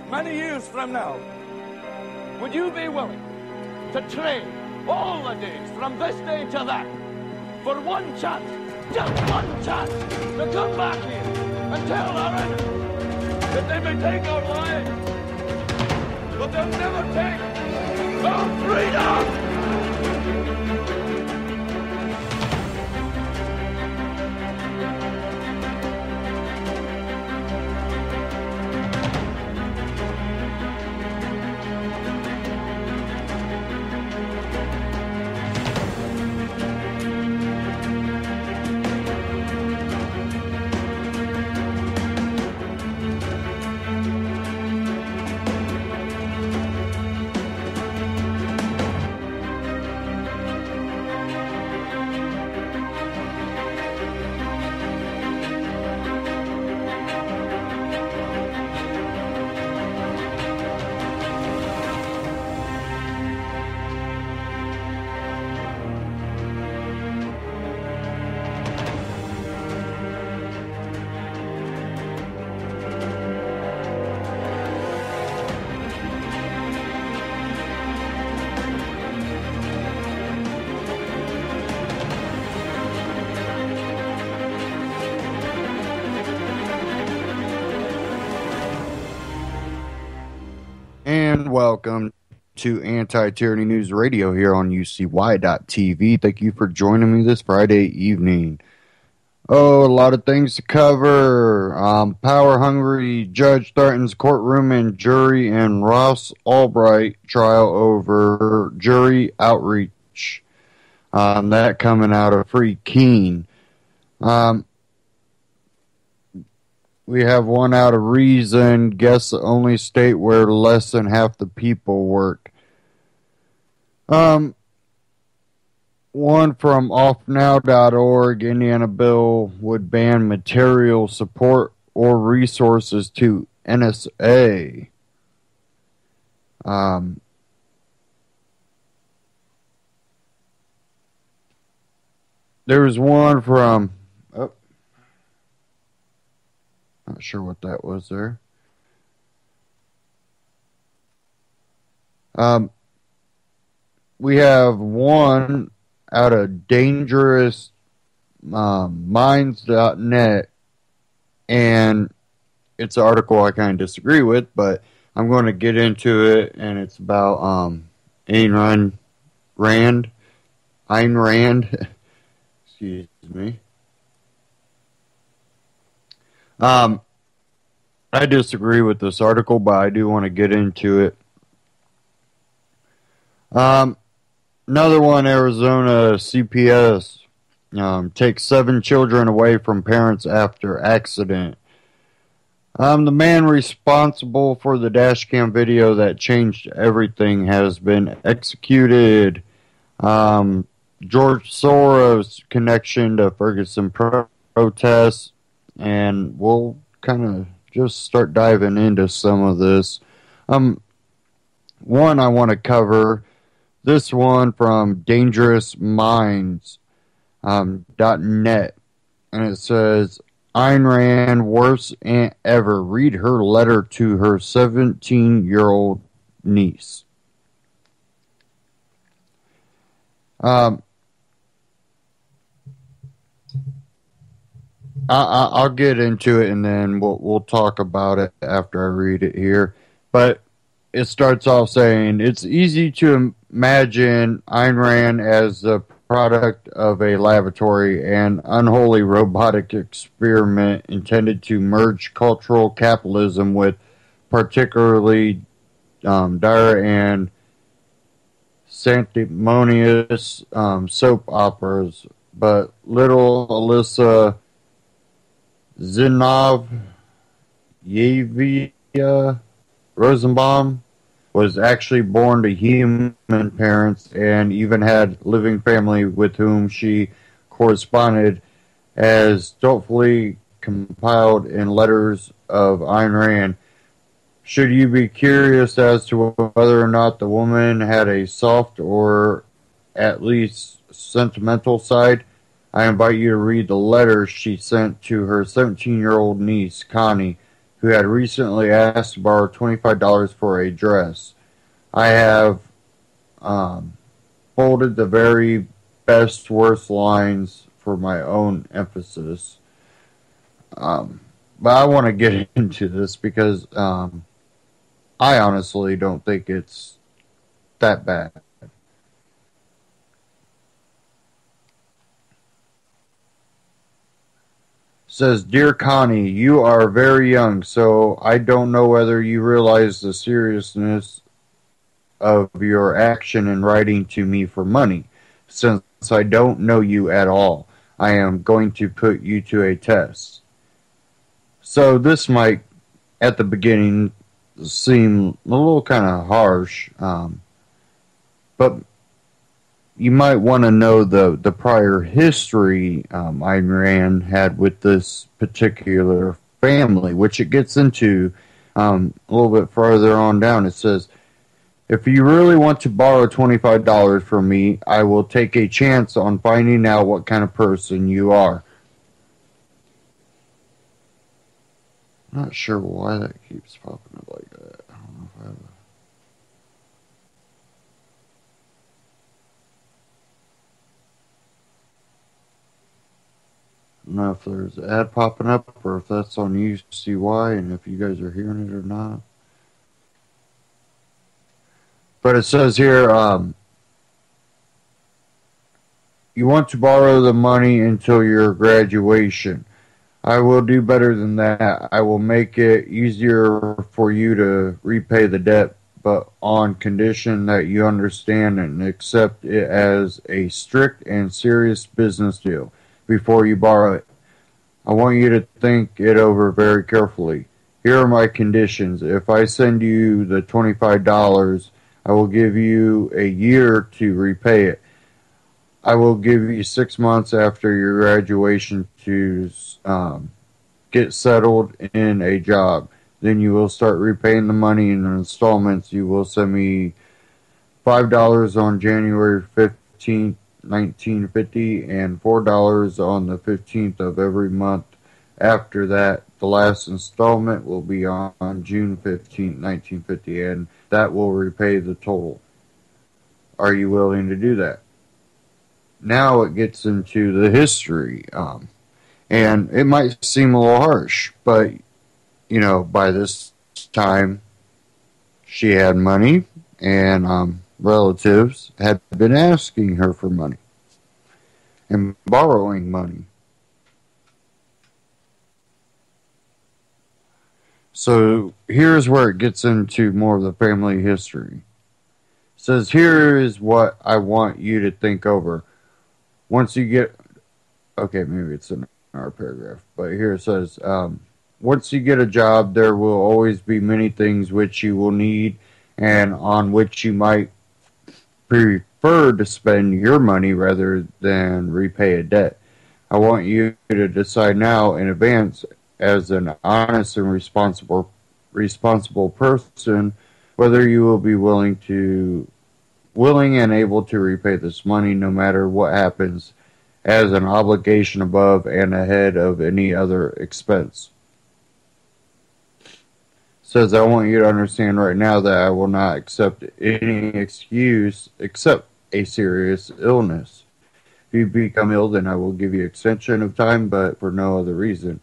many years from now, would you be willing to trade all the days from this day to that for one chance, just one chance, to come back here and tell our enemies that they may take our lives, but they'll never take our freedom! And welcome to Anti-Tyranny News Radio here on UCY.TV. Thank you for joining me this Friday evening. Oh, a lot of things to cover. Power-hungry judge threatens courtroom and jury in Ross Albright trial over jury outreach. That coming out of Free Keene. We have one out of Reason, guess the only state where less than half the people work. One from offnow.org, Indiana bill would ban material support or resources to NSA. There was one from... Not sure what that was there. We have one out of dangerous minds.net, and it's an article I kind of disagree with, but I'm going to get into it, and it's about Ayn Rand. Excuse me. I disagree with this article, but I do want to get into it. Another one, Arizona CPS takes 7 children away from parents after accident. The man responsible for the dashcam video that changed everything has been executed. George Soros' connection to Ferguson protests. And we'll kind of just start diving into some of this. One I want to cover, this one from dangerousminds.net. And it says, Ayn Rand, worst aunt ever. Read her letter to her 17-year-old niece. I'll get into it, and then we'll talk about it after I read it here. But it starts off saying, it's easy to imagine Ayn Rand as the product of a laboratory and unholy robotic experiment intended to merge cultural capitalism with particularly dire and sanctimonious soap operas. But little Alyssa Zinovyeva Rosenbaum was actually born to human parents and even had living family with whom she corresponded, as thoughtfully compiled in Letters of Ayn Rand. Should you be curious as to whether or not the woman had a soft or at least sentimental side, I invite you to read the letter she sent to her 17-year-old niece, Connie. who had recently asked to borrow $25 for a dress. I have um, folded the very best, worst lines for my own emphasis. Um, but I want to get into this because I honestly don't think it's that bad. Says, Dear Connie, you are very young, so I don't know whether you realize the seriousness of your action in writing to me for money. Since I don't know you at all, I am going to put you to a test. So this might, at the beginning, seem a little kind of harsh, but you might want to know the prior history Iran had with this particular family, which it gets into a little bit further on down. It says, if you really want to borrow $25 from me, I will take a chance on finding out what kind of person you are. I'm not sure why that keeps popping up like that. I don't know if I have a... I don't know if there's an ad popping up or if that's on UCY and if you guys are hearing it or not. But it says here, you want to borrow the money until your graduation. I will do better than that. I will make it easier for you to repay the debt, but on condition that you understand and accept it as a strict and serious business deal before you borrow it. I want you to think it over very carefully. Here are my conditions. If I send you the $25, I will give you a year to repay it. I will give you 6 months after your graduation to get settled in a job. Then you will start repaying the money in installments. You will send me $5 on January 15th, 1950, and $4 on the 15th of every month. After that, the last installment will be on June 15th, 1950, and that will repay the total. Are you willing to do that? Now it gets into the history. And it might seem a little harsh, but, by this time, she had money, and relatives had been asking her for money and borrowing money. So here's where it gets into more of the family history. It says, here is what I want you to think over. Once you get, okay, maybe it's in our paragraph, but here it says, once you get a job, there will always be many things which you will need and on which you might prefer to spend your money rather than repay a debt. I want you to decide now in advance as an honest and responsible person whether you will be willing and able to repay this money no matter what happens as an obligation above and ahead of any other expense. Says, I want you to understand right now that I will not accept any excuse except a serious illness. If you become ill, then I will give you extension of time, but for no other reason.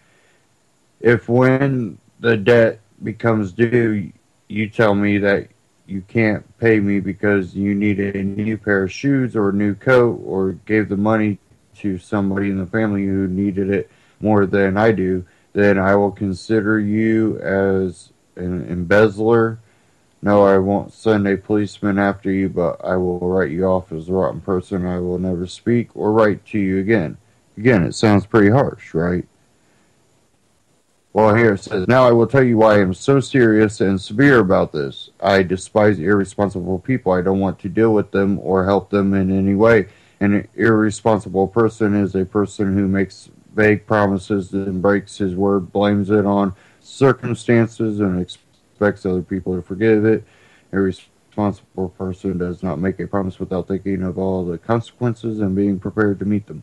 If when the debt becomes due, you tell me that you can't pay me because you need a new pair of shoes or a new coat or gave the money to somebody in the family who needed it more than I do, then I will consider you as an embezzler. No, I won't send a policeman after you, but I will write you off as a rotten person. I will never speak or write to you again. Again, it sounds pretty harsh, right? Well, here it says, now I will tell you why I am so serious and severe about this. I despise irresponsible people. I don't want to deal with them or help them in any way. An irresponsible person is a person who makes vague promises and breaks his word, blames it on circumstances, and expects other people to forgive it. A responsible person does not make a promise without thinking of all the consequences and being prepared to meet them.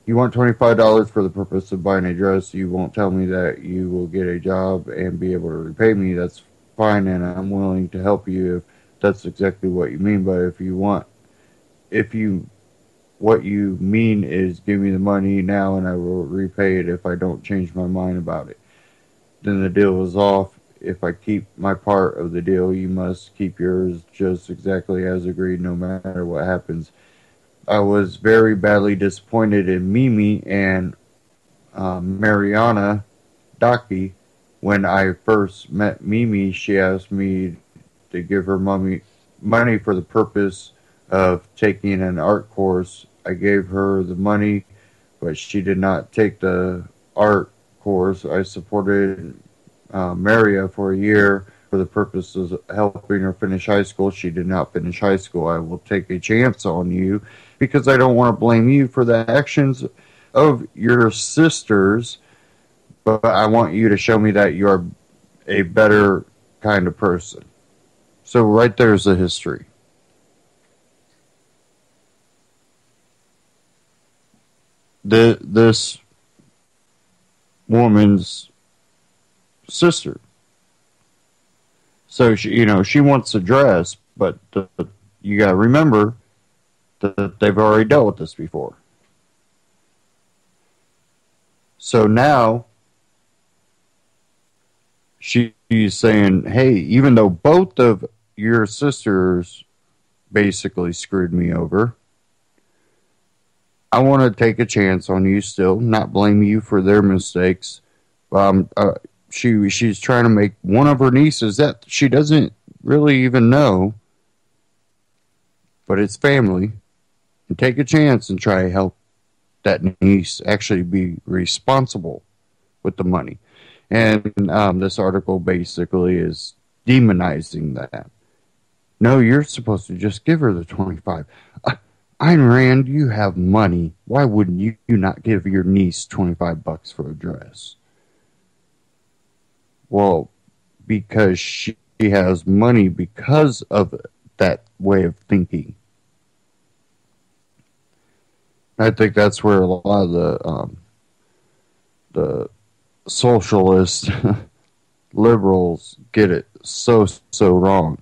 You want $25 for the purpose of buying a dress. You won't tell me that you will get a job and be able to repay me. That's fine, and I'm willing to help you if that's exactly what you mean. But if you, what you mean is give me the money now and I will repay it if I don't change my mind about it, then the deal is off. If I keep my part of the deal, you must keep yours just exactly as agreed, no matter what happens. I was very badly disappointed in Mimi and Mariana Daki. When I first met Mimi, she asked me to give her money for the purpose of taking an art course. I gave her the money, but she did not take the art course. I supported Maria for a year for the purpose of helping her finish high school. She did not finish high school. I will take a chance on you because I don't want to blame you for the actions of your sisters, but I want you to show me that you're a better kind of person. So right there's the history. This woman's sister. So she wants a dress, but you got to remember that they've already dealt with this before. So now she's saying, "Hey, even though both of your sisters basically screwed me over, I want to take a chance on you still, not blame you for their mistakes." She's trying to make one of her nieces that she doesn't really even know, but it's family, and take a chance and try to help that niece actually be responsible with the money. And this article basically is demonizing that. No, you're supposed to just give her the 25. Ayn Rand, you have money. Why wouldn't you not give your niece $25 for a dress? Well, because she has money because of that way of thinking. I think that's where a lot of the socialist liberals get it so wrong.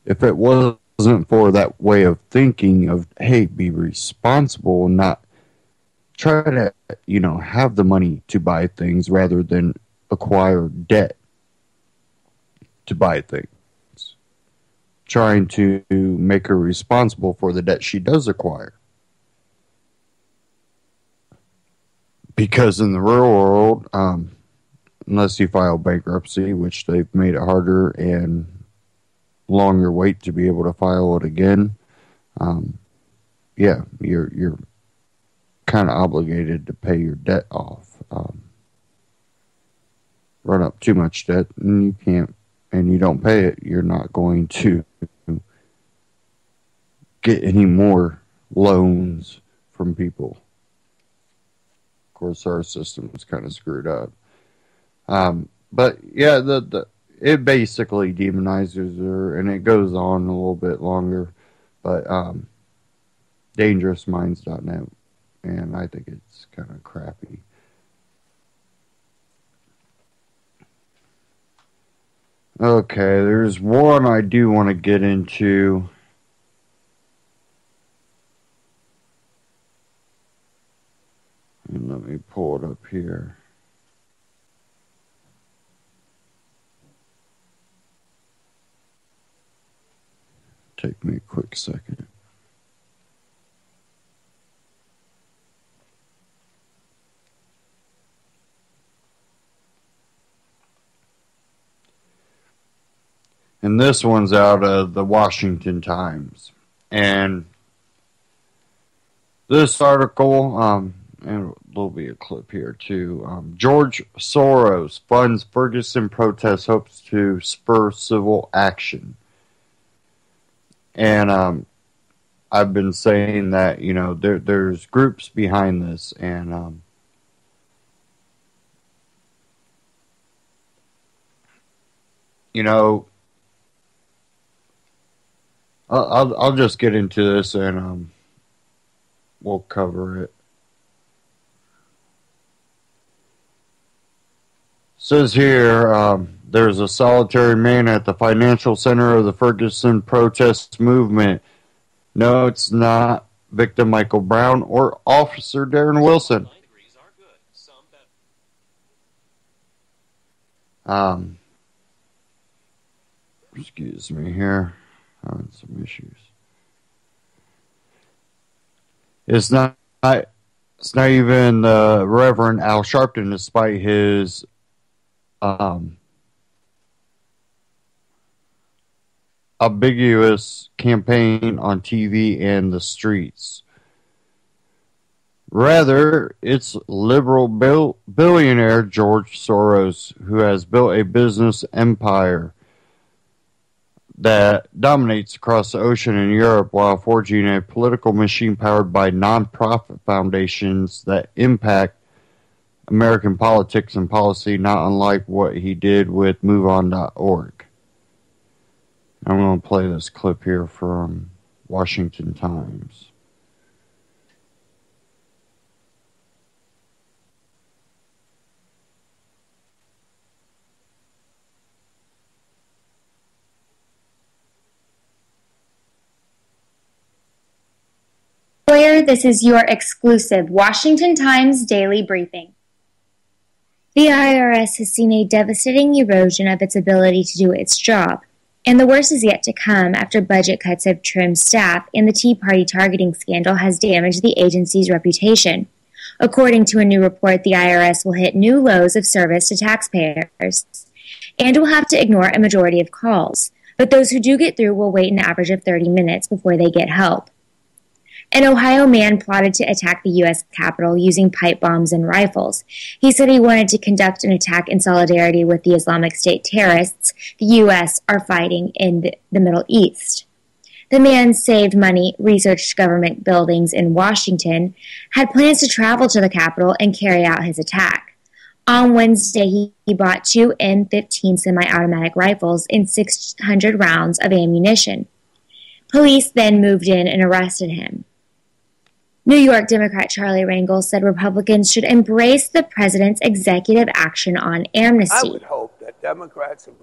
If it wasn't for that way of thinking of, hey, be responsible and not try to, have the money to buy things rather than acquire debt to buy things. Trying to make her responsible for the debt she does acquire. Because in the real world, unless you file bankruptcy, which they've made it harder and longer wait to be able to file it again, you're kind of obligated to pay your debt off. Run up too much debt and you can't, and you don't pay it, you're not going to get any more loans from people. Of course, our system is kind of screwed up. But yeah, it basically demonizes her, and it goes on a little bit longer. But dangerousminds.net, and I think it's kind of crappy. Okay, there's one I do want to get into. And let me pull it up here. Take me a quick second. And this one's out of the Washington Times. And this article, and there'll be a clip here too. George Soros funds Ferguson protests, hopes to spur civil action. And I've been saying that, there's groups behind this, and I'll just get into this and we'll cover it. Says here, there's a solitary man at the financial center of the Ferguson protest movement. No, it's not victim Michael Brown or Officer Darren Wilson. Excuse me here. Having some issues. It's not even Reverend Al Sharpton, despite his ambiguous campaign on TV and the streets. Rather, it's liberal billionaire George Soros, who has built a business empire that dominates across the ocean in Europe while forging a political machine powered by non-profit foundations that impact American politics and policy, not unlike what he did with MoveOn.org. I'm going to play this clip here from Washington Times. This is your exclusive Washington Times daily briefing. The IRS has seen a devastating erosion of its ability to do its job, and the worst is yet to come after budget cuts have trimmed staff and the Tea Party targeting scandal has damaged the agency's reputation. According to a new report, the IRS will hit new lows of service to taxpayers and will have to ignore a majority of calls, but those who do get through will wait an average of 30 minutes before they get help. An Ohio man plotted to attack the U.S. Capitol using pipe bombs and rifles. He said he wanted to conduct an attack in solidarity with the Islamic State terrorists the U.S. are fighting in the Middle East. The man saved money, researched government buildings in Washington, had plans to travel to the Capitol and carry out his attack. On Wednesday, he bought 2 M15 semi-automatic rifles and 600 rounds of ammunition. Police then moved in and arrested him. New York Democrat Charlie Rangel said Republicans should embrace the president's executive action on amnesty. I would hope that Democrats and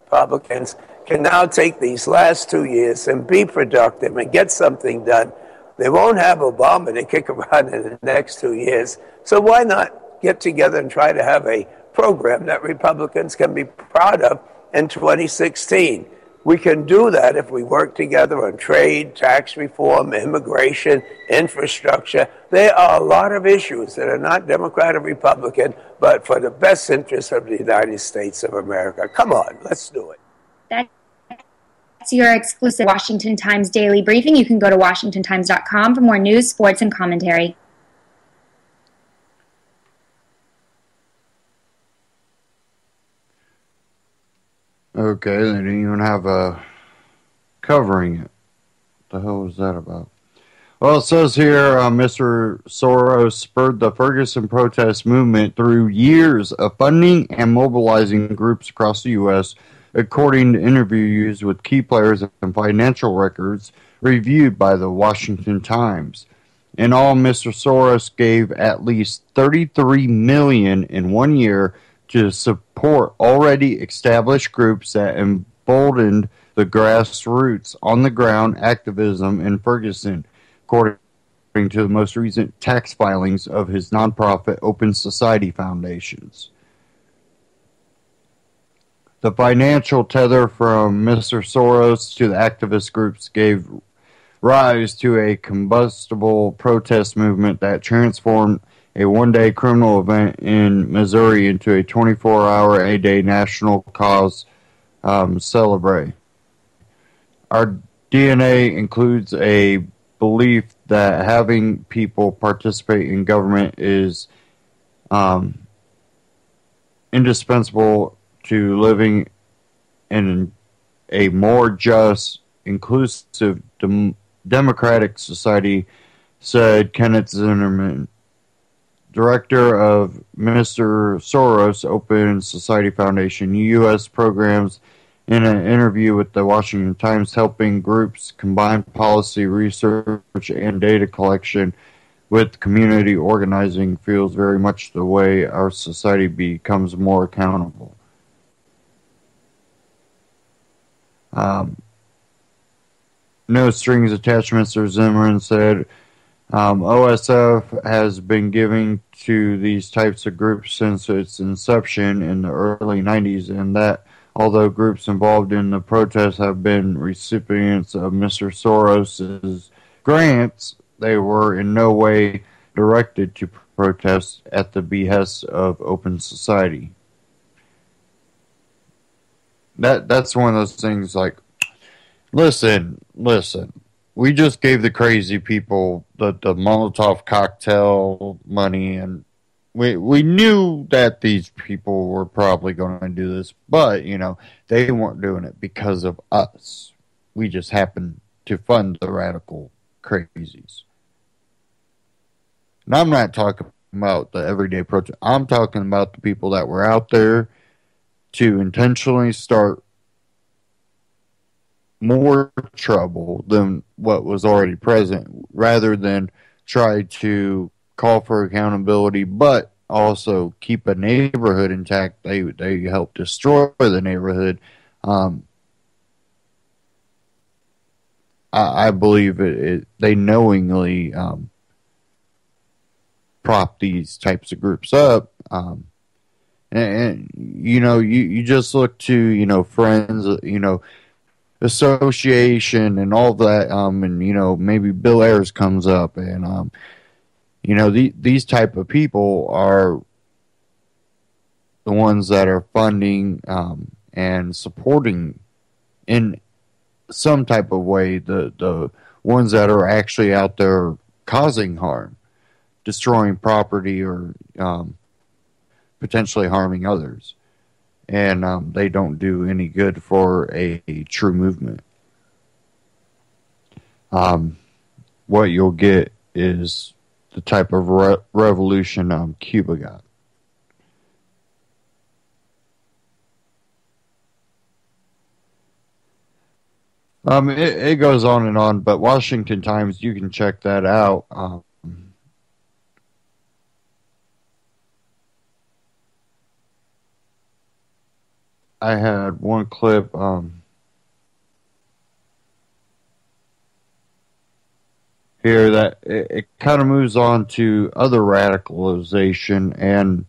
Republicans can now take these last 2 years and be productive and get something done. They won't have Obama to kick around in the next 2 years, so why not get together and try to have a program that Republicans can be proud of in 2016? We can do that if we work together on trade, tax reform, immigration, infrastructure. There are a lot of issues that are not Democrat or Republican, but for the best interest of the United States of America. Come on, let's do it. That's your exclusive Washington Times daily briefing. You can go to WashingtonTimes.com for more news, sports, and commentary. Okay, they didn't even have a covering it. What the hell was that about? Well, it says here, Mr. Soros spurred the Ferguson protest movement through years of funding and mobilizing groups across the U.S., according to interviews with key players and financial records reviewed by the Washington Times. In all, Mr. Soros gave at least $33 million in 1 year to support already established groups that emboldened the grassroots on-the-ground activism in Ferguson, according to the most recent tax filings of his nonprofit Open Society Foundations. The financial tether from Mr. Soros to the activist groups gave rise to a combustible protest movement that transformed a one-day criminal event in Missouri into a 24-hour a-day national cause celebrate. Our DNA includes a belief that having people participate in government is indispensable to living in a more just, inclusive, democratic society, said Kenneth Zinnerman, director of Mr. Soros Open Society Foundation U.S. programs, in an interview with the Washington Times, helping groups combine policy research and data collection with community organizing feels very much the way our society becomes more accountable. No strings attached, Mr. Zimmerman said. OSF has been giving to these types of groups since its inception in the early 90s, and that although groups involved in the protests have been recipients of Mr. Soros's grants, they were in no way directed to protest at the behest of open society. That's one of those things like, listen. We just gave the crazy people the Molotov cocktail money, and we knew that these people were probably going to do this, but, they weren't doing it because of us. We just happened to fund the radical crazies. And I'm not talking about the everyday protest. I'm talking about the people that were out there to intentionally start more trouble than what was already present, rather than try to call for accountability, but also keep a neighborhood intact. They help destroy the neighborhood. I believe they knowingly prop these types of groups up. And you just look to, friends, association and all that, and maybe Bill Ayers comes up, and these type of people are the ones that are funding and supporting in some type of way the ones that are actually out there causing harm, destroying property, or potentially harming others. And they don't do any good for a true movement. What you'll get is the type of revolution Cuba got. It goes on and on, but Washington Times, you can check that out. I had one clip here that it kind of moves on to other radicalization, and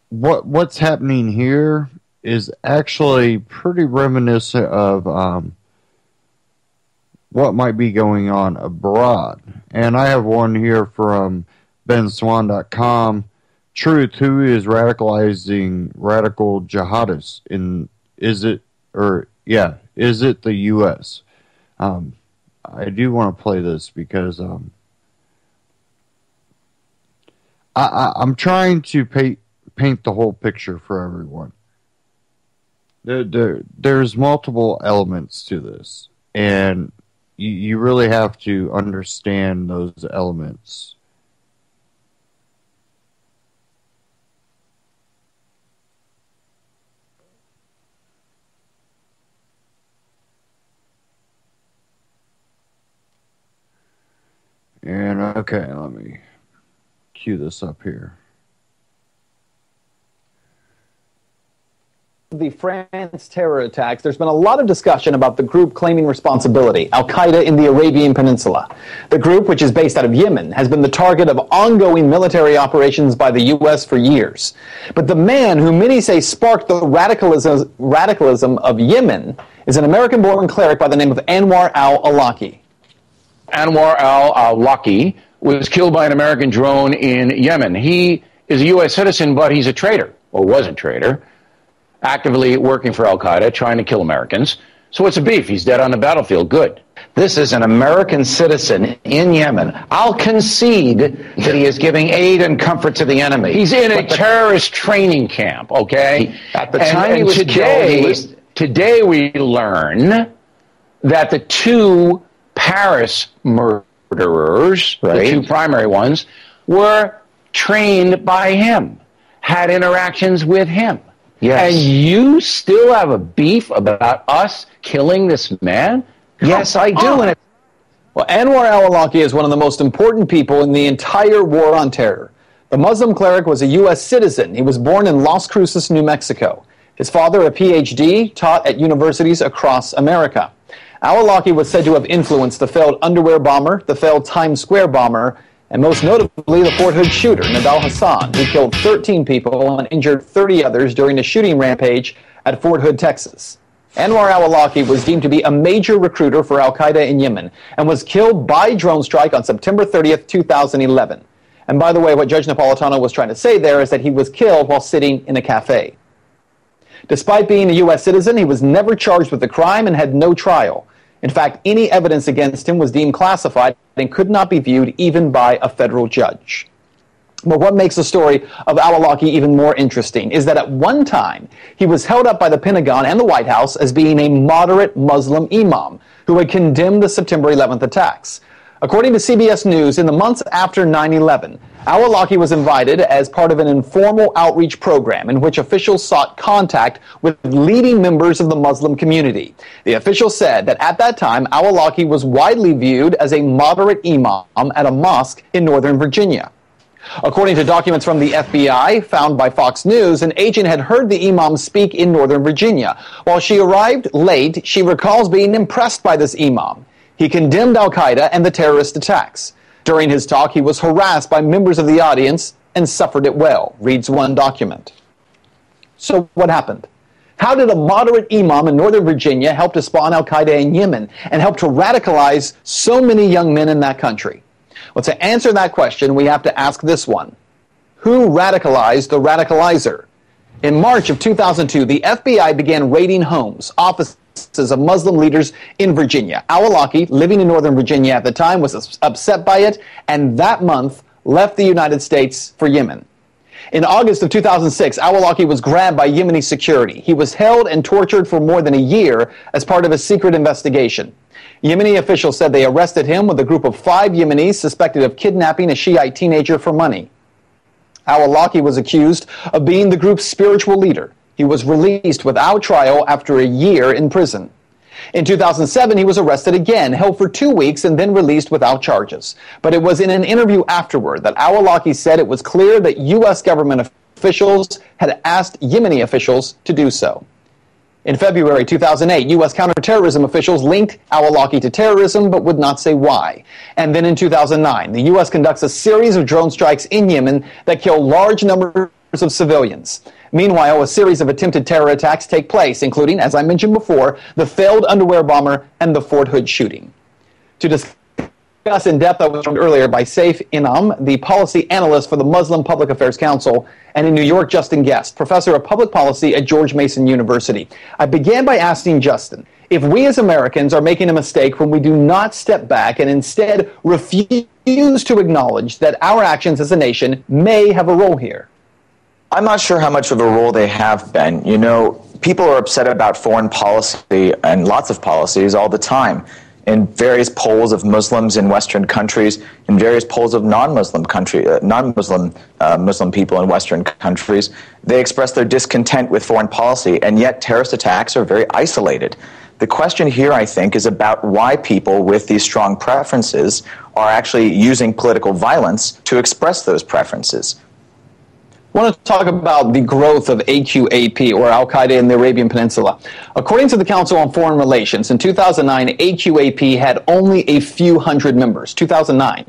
what's happening here is actually pretty reminiscent of what might be going on abroad. And I have one here from benswan.com. Truth, who is radicalizing radical jihadists is it the U.S.? I do want to play this because I'm trying to paint the whole picture for everyone. There's multiple elements to this, and you really have to understand those elements. And okay, let me cue this up here. The France terror attacks, there's been a lot of discussion about the group claiming responsibility, Al-Qaeda in the Arabian Peninsula. The group, which is based out of Yemen, has been the target of ongoing military operations by the U.S. for years. But the man who many say sparked the radicalism of Yemen is an American-born cleric by the name of Anwar al-Awlaki. Anwar al-Awlaki was killed by an American drone in Yemen. He is a U.S. citizen, but he's a traitor, or was a traitor, actively working for Al-Qaeda, trying to kill Americans. So what's the beef? He's dead on the battlefield. Good. This is an American citizen in Yemen. I'll concede that he is giving aid and comfort to the enemy. He's in a terrorist training camp, okay? At the time he was killed, today we learn that the two Paris murderers, the two primary ones, were trained by him, had interactions with him. Yes. And you still have a beef about us killing this man? Yes, I do. And Well, Anwar al-Awlaki is one of the most important people in the entire war on terror. The Muslim cleric was a U.S. citizen. He was born in Las Cruces, New Mexico. His father, a Ph.D., taught at universities across America. Al-Awlaki was said to have influenced the failed underwear bomber, the failed Times Square bomber, and most notably the Fort Hood shooter, Nidal Hasan, who killed 13 people and injured 30 others during a shooting rampage at Fort Hood, Texas. Anwar al-Awlaki was deemed to be a major recruiter for al-Qaeda in Yemen and was killed by drone strike on September 30th, 2011. And by the way, what Judge Napolitano was trying to say there is that he was killed while sitting in a cafe. Despite being a U.S. citizen, he was never charged with the crime and had no trial. In fact, any evidence against him was deemed classified and could not be viewed even by a federal judge. But what makes the story of al-Awlaki even more interesting is that at one time, he was held up by the Pentagon and the White House as being a moderate Muslim imam who had condemned the September 11th attacks. According to CBS News, in the months after 9/11, al-Awlaki was invited as part of an informal outreach program in which officials sought contact with leading members of the Muslim community. The officials said that at that time, al-Awlaki was widely viewed as a moderate imam at a mosque in Northern Virginia. According to documents from the FBI found by Fox News, an agent had heard the imam speak in Northern Virginia. While she arrived late, she recalls being impressed by this imam. He condemned al-Qaeda and the terrorist attacks. During his talk, he was harassed by members of the audience and suffered it well, reads one document. So what happened? How did a moderate imam in Northern Virginia help to spawn al-Qaeda in Yemen and help to radicalize so many young men in that country? Well, to answer that question, we have to ask this one. Who radicalized the radicalizer? In March of 2002, the FBI began raiding homes, offices of Muslim leaders in Virginia. Al-Awlaki, living in Northern Virginia at the time, was upset by it, and that month left the United States for Yemen. In August of 2006, al-Awlaki was grabbed by Yemeni security. He was held and tortured for more than a year as part of a secret investigation. Yemeni officials said they arrested him with a group of 5 Yemenis suspected of kidnapping a Shiite teenager for money. Al-Awlaki was accused of being the group's spiritual leader. He was released without trial after a year in prison. In 2007, he was arrested again, held for 2 weeks, and then released without charges. But it was in an interview afterward that al-Awlaki said it was clear that U.S. government officials had asked Yemeni officials to do so. In February 2008, U.S. counterterrorism officials linked al-Awlaki to terrorism but would not say why. And then in 2009, the U.S. conducts a series of drone strikes in Yemen that kill large numbers of civilians. Meanwhile, a series of attempted terror attacks take place, including, as I mentioned before, the failed underwear bomber and the Fort Hood shooting. To discuss in depth, I was joined earlier by Saif Inam, the policy analyst for the Muslim Public Affairs Council, and in New York, Justin Guest, professor of public policy at George Mason University. I began by asking Justin, if we as Americans are making a mistake when we do not step back and instead refuse to acknowledge that our actions as a nation may have a role here. I'm not sure how much of a role they have, Ben. You know, people are upset about foreign policy and lots of policies all the time. In various polls of Muslims in Western countries, in various polls of non-Muslim Muslim people in Western countries, they express their discontent with foreign policy, and yet terrorist attacks are very isolated. The question here, I think, is about why people with these strong preferences are actually using political violence to express those preferences. I want to talk about the growth of AQAP, or Al-Qaeda in the Arabian Peninsula. According to the Council on Foreign Relations, in 2009, AQAP had only a few hundred members, 2009.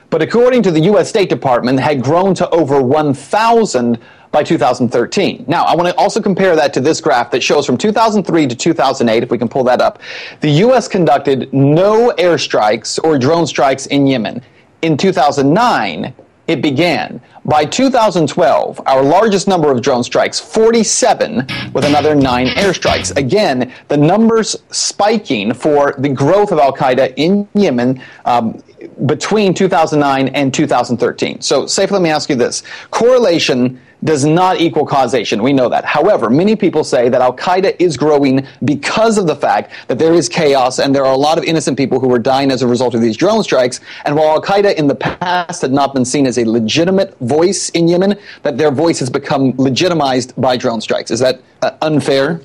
But according to the U.S. State Department, it had grown to over 1,000 by 2013. Now, I want to also compare that to this graph that shows from 2003 to 2008, if we can pull that up. The U.S. conducted no airstrikes or drone strikes in Yemen. In 2009, it began. By 2012, our largest number of drone strikes, 47, with another 9 airstrikes. Again, the numbers spiking for the growth of al-Qaeda in Yemen between 2009 and 2013. So, Saif, let me ask you this. Correlation does not equal causation. We know that. However, many people say that al-Qaeda is growing because of the fact that there is chaos and there are a lot of innocent people who are dying as a result of these drone strikes. And while al-Qaeda in the past had not been seen as a legitimate voice in Yemen, that their voice has become legitimized by drone strikes. Is that unfair?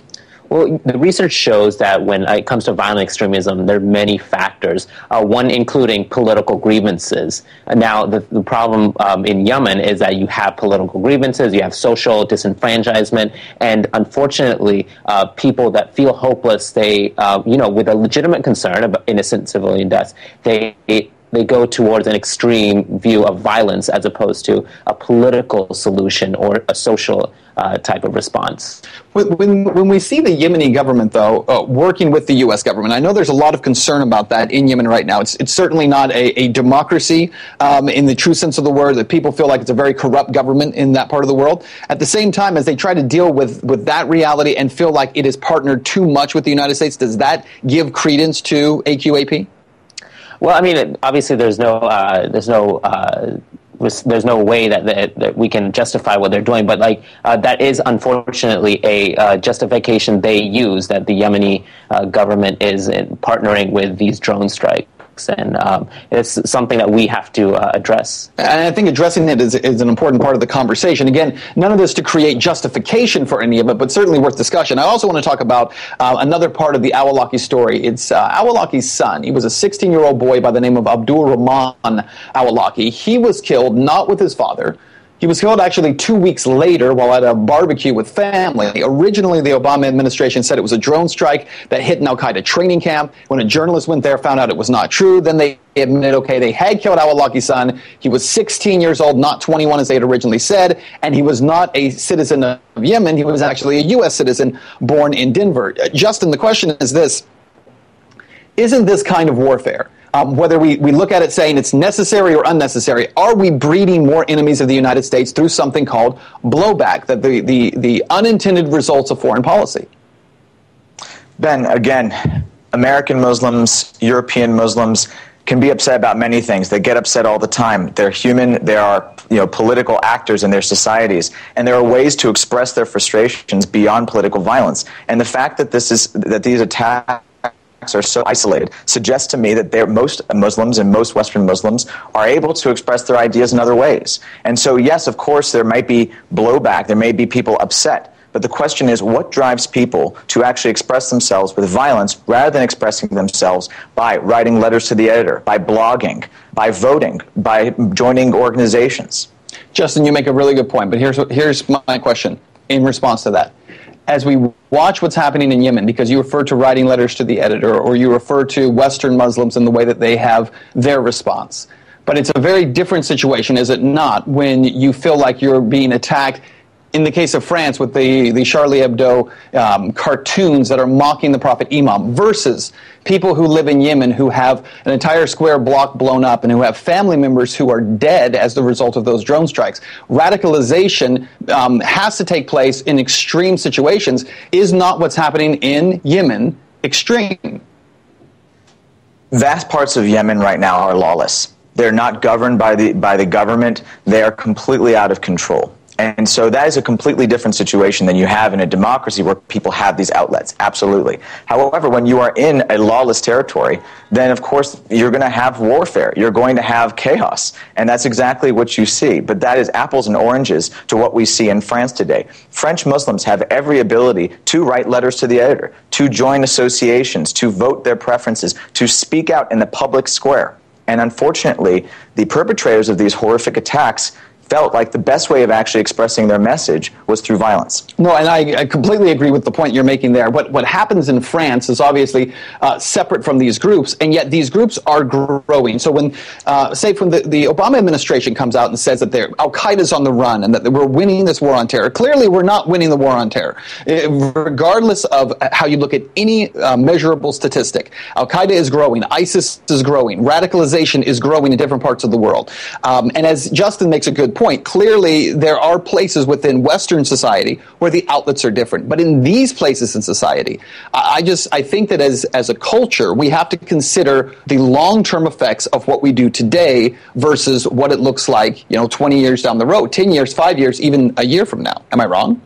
Well, the research shows that when it comes to violent extremism, there are many factors, one including political grievances. Now, the problem in Yemen is that you have political grievances, you have social disenfranchisement, and unfortunately, people that feel hopeless, they, with a legitimate concern of innocent civilian deaths, they go towards an extreme view of violence as opposed to a political solution or a social type of response. When we see the Yemeni government, though, working with the U.S. government, I know there's a lot of concern about that in Yemen right now. It's certainly not a democracy in the true sense of the word, that people feel like it's a very corrupt government in that part of the world. At the same time, as they try to deal with that reality and feel like it is partnered too much with the United States, does that give credence to AQAP? Well, I mean, obviously, there's no way that we can justify what they're doing, but that is unfortunately a justification they use, that the Yemeni government is partnering with these drone strikes. And it's something that we have to address. And I think addressing it is an important part of the conversation. Again, none of this to create justification for any of it, but certainly worth discussion. I also want to talk about another part of the Awlaki story. It's Awlaki's son. He was a 16-year-old boy by the name of Abdul Rahman Awlaki. He was killed not with his father. He was killed actually 2 weeks later while at a barbecue with family. Originally, the Obama administration said it was a drone strike that hit an al-Qaeda training camp. When a journalist went there, found out it was not true. Then they admitted, okay, they had killed Awlaki's son. He was 16 years old, not 21 as they had originally said, and he was not a citizen of Yemen. He was actually a U.S. citizen born in Denver. Justin, the question is this. Isn't this kind of warfare? Whether we look at it saying it's necessary or unnecessary, are we breeding more enemies of the United States through something called blowback, that the unintended results of foreign policy? Ben, again, American Muslims, European Muslims can be upset about many things. They get upset all the time. They're human. They are political actors in their societies, and there are ways to express their frustrations beyond political violence. And the fact that these attacks are so isolated suggests to me that most Muslims and most Western Muslims are able to express their ideas in other ways. And so, yes, of course, there might be blowback. There may be people upset. But the question is, what drives people to actually express themselves with violence rather than expressing themselves by writing letters to the editor, by blogging, by voting, by joining organizations? Justin, you make a really good point, but here's my question in response to that. As we watch what's happening in Yemen, because you refer to writing letters to the editor, or you refer to Western Muslims in the way that they have their response. But it's a very different situation, is it not, when you feel like you're being attacked, in the case of France, with the Charlie Hebdo cartoons that are mocking the Prophet Imam, versus people who live in Yemen who have an entire square block blown up and who have family members who are dead as the result of those drone strikes. Radicalization has to take place in extreme situations. Is not what's happening in Yemen extreme? Vast parts of Yemen right now are lawless. They're not governed by the government. They are completely out of control. And so that is a completely different situation than you have in a democracy where people have these outlets, absolutely. However, when you are in a lawless territory, then of course you're going to have warfare. You're going to have chaos. And that's exactly what you see. But that is apples and oranges to what we see in France today. French Muslims have every ability to write letters to the editor, to join associations, to vote their preferences, to speak out in the public square. And unfortunately, the perpetrators of these horrific attacks felt like the best way of actually expressing their message was through violence. No, and I completely agree with the point you're making there. What happens in France is obviously separate from these groups, and yet these groups are growing. So when, say, when the Obama administration comes out and says that Al-Qaeda's on the run and that we're winning this war on terror, clearly we're not winning the war on terror. Regardless of how you look at any measurable statistic, Al-Qaeda is growing, ISIS is growing, radicalization is growing in different parts of the world. And as Justin makes a good point, clearly there are places within Western society where the outlets are different. But in these places in society, I think that as a culture, we have to consider the long-term effects of what we do today versus what it looks like, 20 years down the road, 10 years, 5 years, even a year from now. Am I wrong?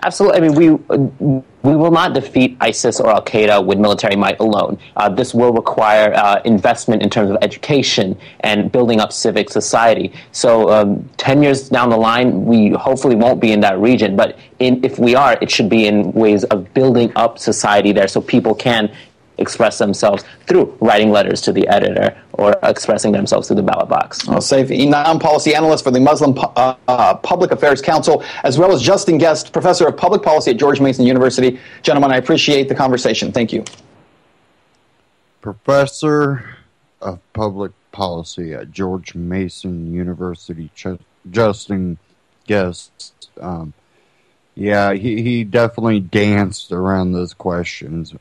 Absolutely. I mean, we will not defeat ISIS or Al Qaeda with military might alone. This will require investment in terms of education and building up civic society. So 10 years down the line, we hopefully won't be in that region. But if we are, it should be in ways of building up society there so people can express themselves through writing letters to the editor or expressing themselves through the ballot box. Well, Saif Inam, policy analyst for the Muslim Public Affairs Council, as well as Justin Guest, professor of public policy at George Mason University. Gentlemen, I appreciate the conversation. Thank you. Professor of public policy at George Mason University, Justin Guest. Yeah, he definitely danced around those questions.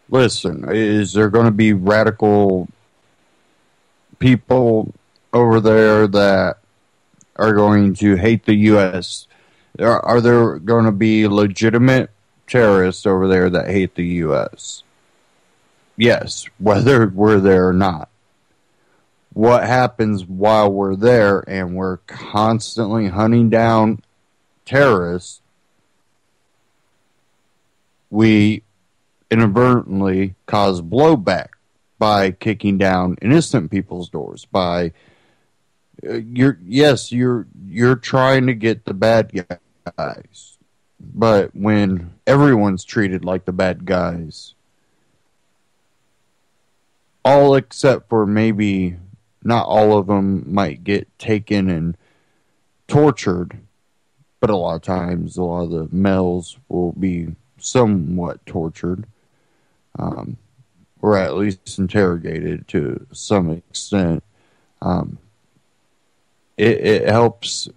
Listen, is there going to be radical people over there that are going to hate the U.S.? Are there going to be legitimate terrorists over there that hate the U.S.? Yes, whether we're there or not. What happens while we're there and we're constantly hunting down terrorists? We inadvertently cause blowback by kicking down innocent people's doors. By you're trying to get the bad guys, but when everyone's treated like the bad guys, all except for maybe not all of them might get taken and tortured, but a lot of times a lot of the males will be somewhat tortured. Or at least interrogated to some extent. It helps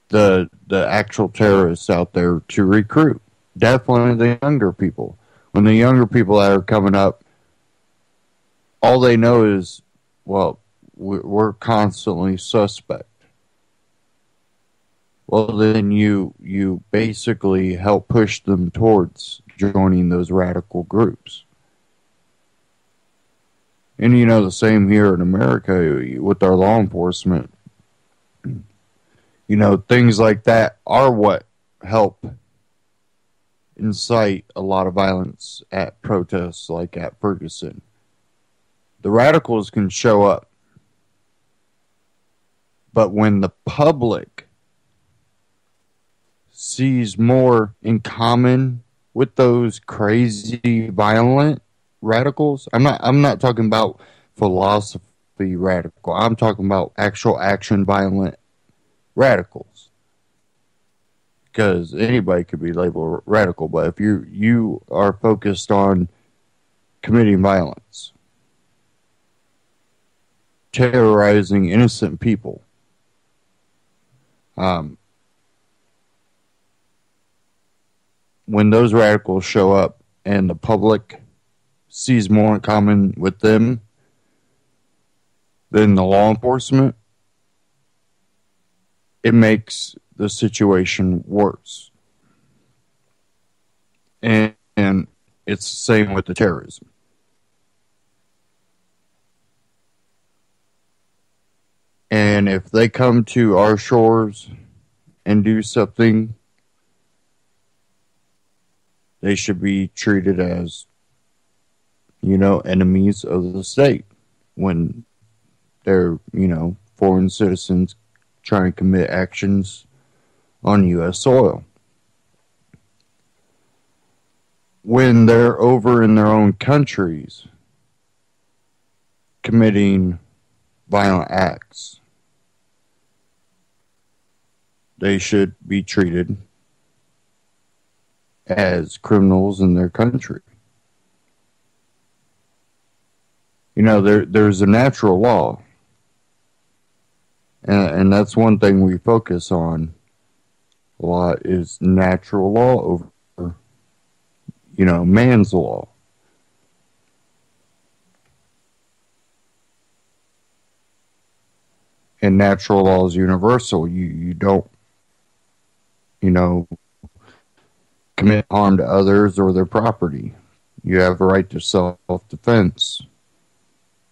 the actual terrorists out there to recruit. Definitely the younger people. When the younger people that are coming up, all they know is, well, we're constantly suspect. Well, then you basically help push them towards joining those radical groups. And the same here in America with our law enforcement. Things like that are what help incite a lot of violence at protests like at Ferguson. The radicals can show up, but when the public sees more in common with those crazy violent radicals, I'm not talking about philosophy radical. I'm talking about actual action violent radicals. Because anybody could be labeled radical, but if you are focused on committing violence, terrorizing innocent people, when those radicals show up and the public sees more in common with them than the law enforcement, it makes the situation worse. And it's the same with the terrorism. And if they come to our shores and do something, they should be treated as, enemies of the state when they're, foreign citizens trying to commit actions on U.S. soil. When they're over in their own countries committing violent acts, they should be treated as criminals in their country. There's a natural law. And that's one thing we focus on a lot is natural law over, man's law. And natural law is universal. You don't, commit harm to others or their property. You have a right to self-defense.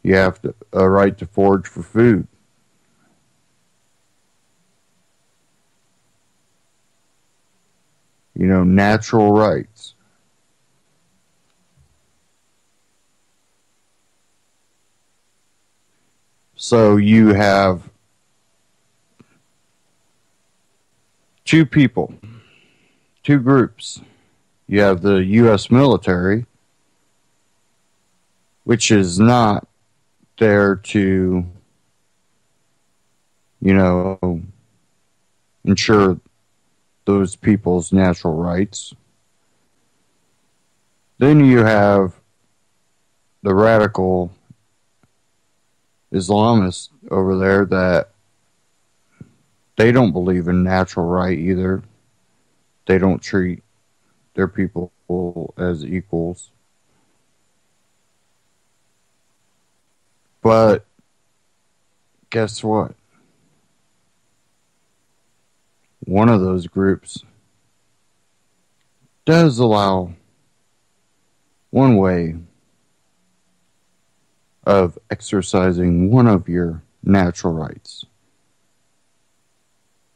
You have a right to forage for food. natural rights. So you have two people, two groups. You have the U.S. military, which is not there to, ensure those people's natural rights. Then you have the radical Islamists over there that they don't believe in natural right either. They don't treat their people as equals. But guess what? One of those groups does allow one way of exercising one of your natural rights.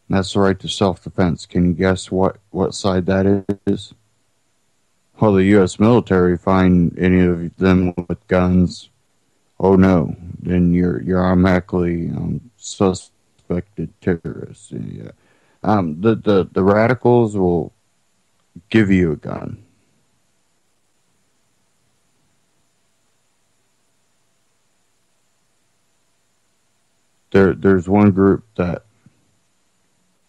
And that's the right to self-defense. Can you guess what side that is? Well, the U.S. military find any of them with guns, oh no, then you're automatically suspected terrorists. Yeah. The radicals will give you a gun. There's one group that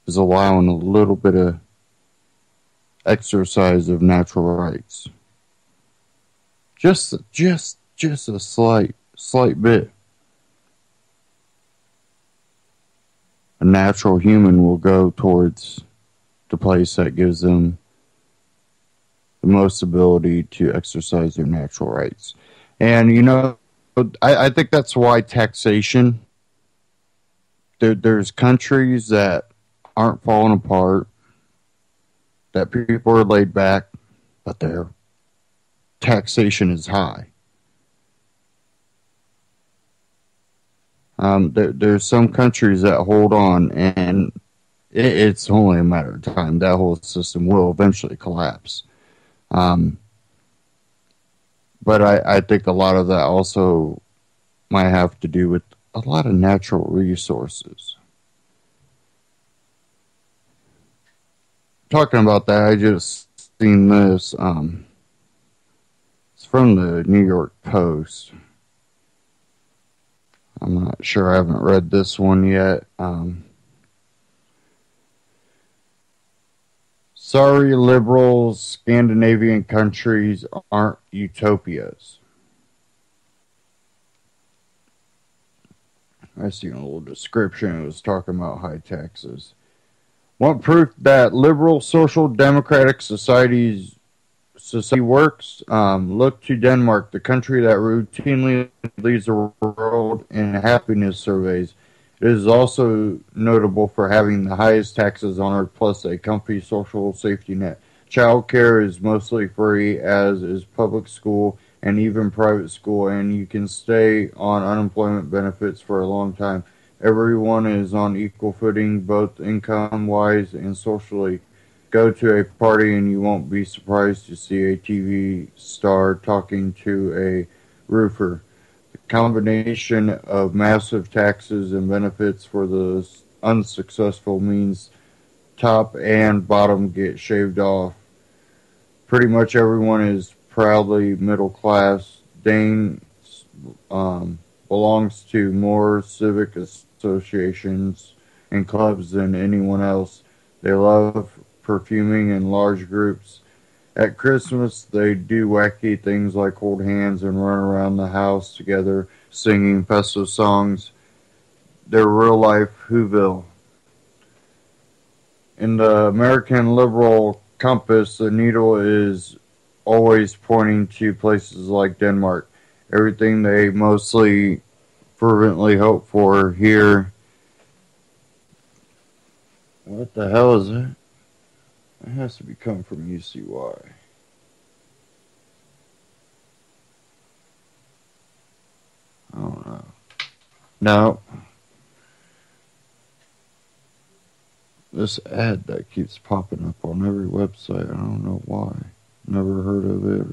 is allowing a little bit of exercise of natural rights. Just a slight bit. A natural human will go towards the place that gives them the most ability to exercise their natural rights. And, I think that's why taxation, there's countries that aren't falling apart, that people are laid back, but their taxation is high. There's some countries that hold on, and it's only a matter of time. That whole system will eventually collapse. But I think a lot of that also might have to do with a lot of natural resources. Talking about that, I just seen this. It's from the New York Post. I'm not sure. I haven't read this one yet. Sorry, liberals, Scandinavian countries aren't utopias. I see a little description. It was talking about high taxes. Want proof that liberal social democratic society works? Look to Denmark, the country that routinely leads the world in happiness surveys. It is also notable for having the highest taxes on earth, plus a comfy social safety net. Childcare is mostly free, as is public school and even private school, and you can stay on unemployment benefits for a long time. Everyone is on equal footing, both income-wise and socially. Go to a party and you won't be surprised to see a TV star talking to a roofer. The combination of massive taxes and benefits for the unsuccessful means top and bottom get shaved off. Pretty much everyone is proudly middle class. Dane belongs to more civic associations and clubs than anyone else. They love perfuming in large groups. At Christmas, they do wacky things like hold hands and run around the house together singing festive songs. They're real life Whoville. In the American liberal compass, the needle is always pointing to places like Denmark. Everything they mostly fervently hope for here. What the hell is that? It has to be coming from UCY. I don't know. No. this ad that keeps popping up on every website. I don't know why. Never heard of it.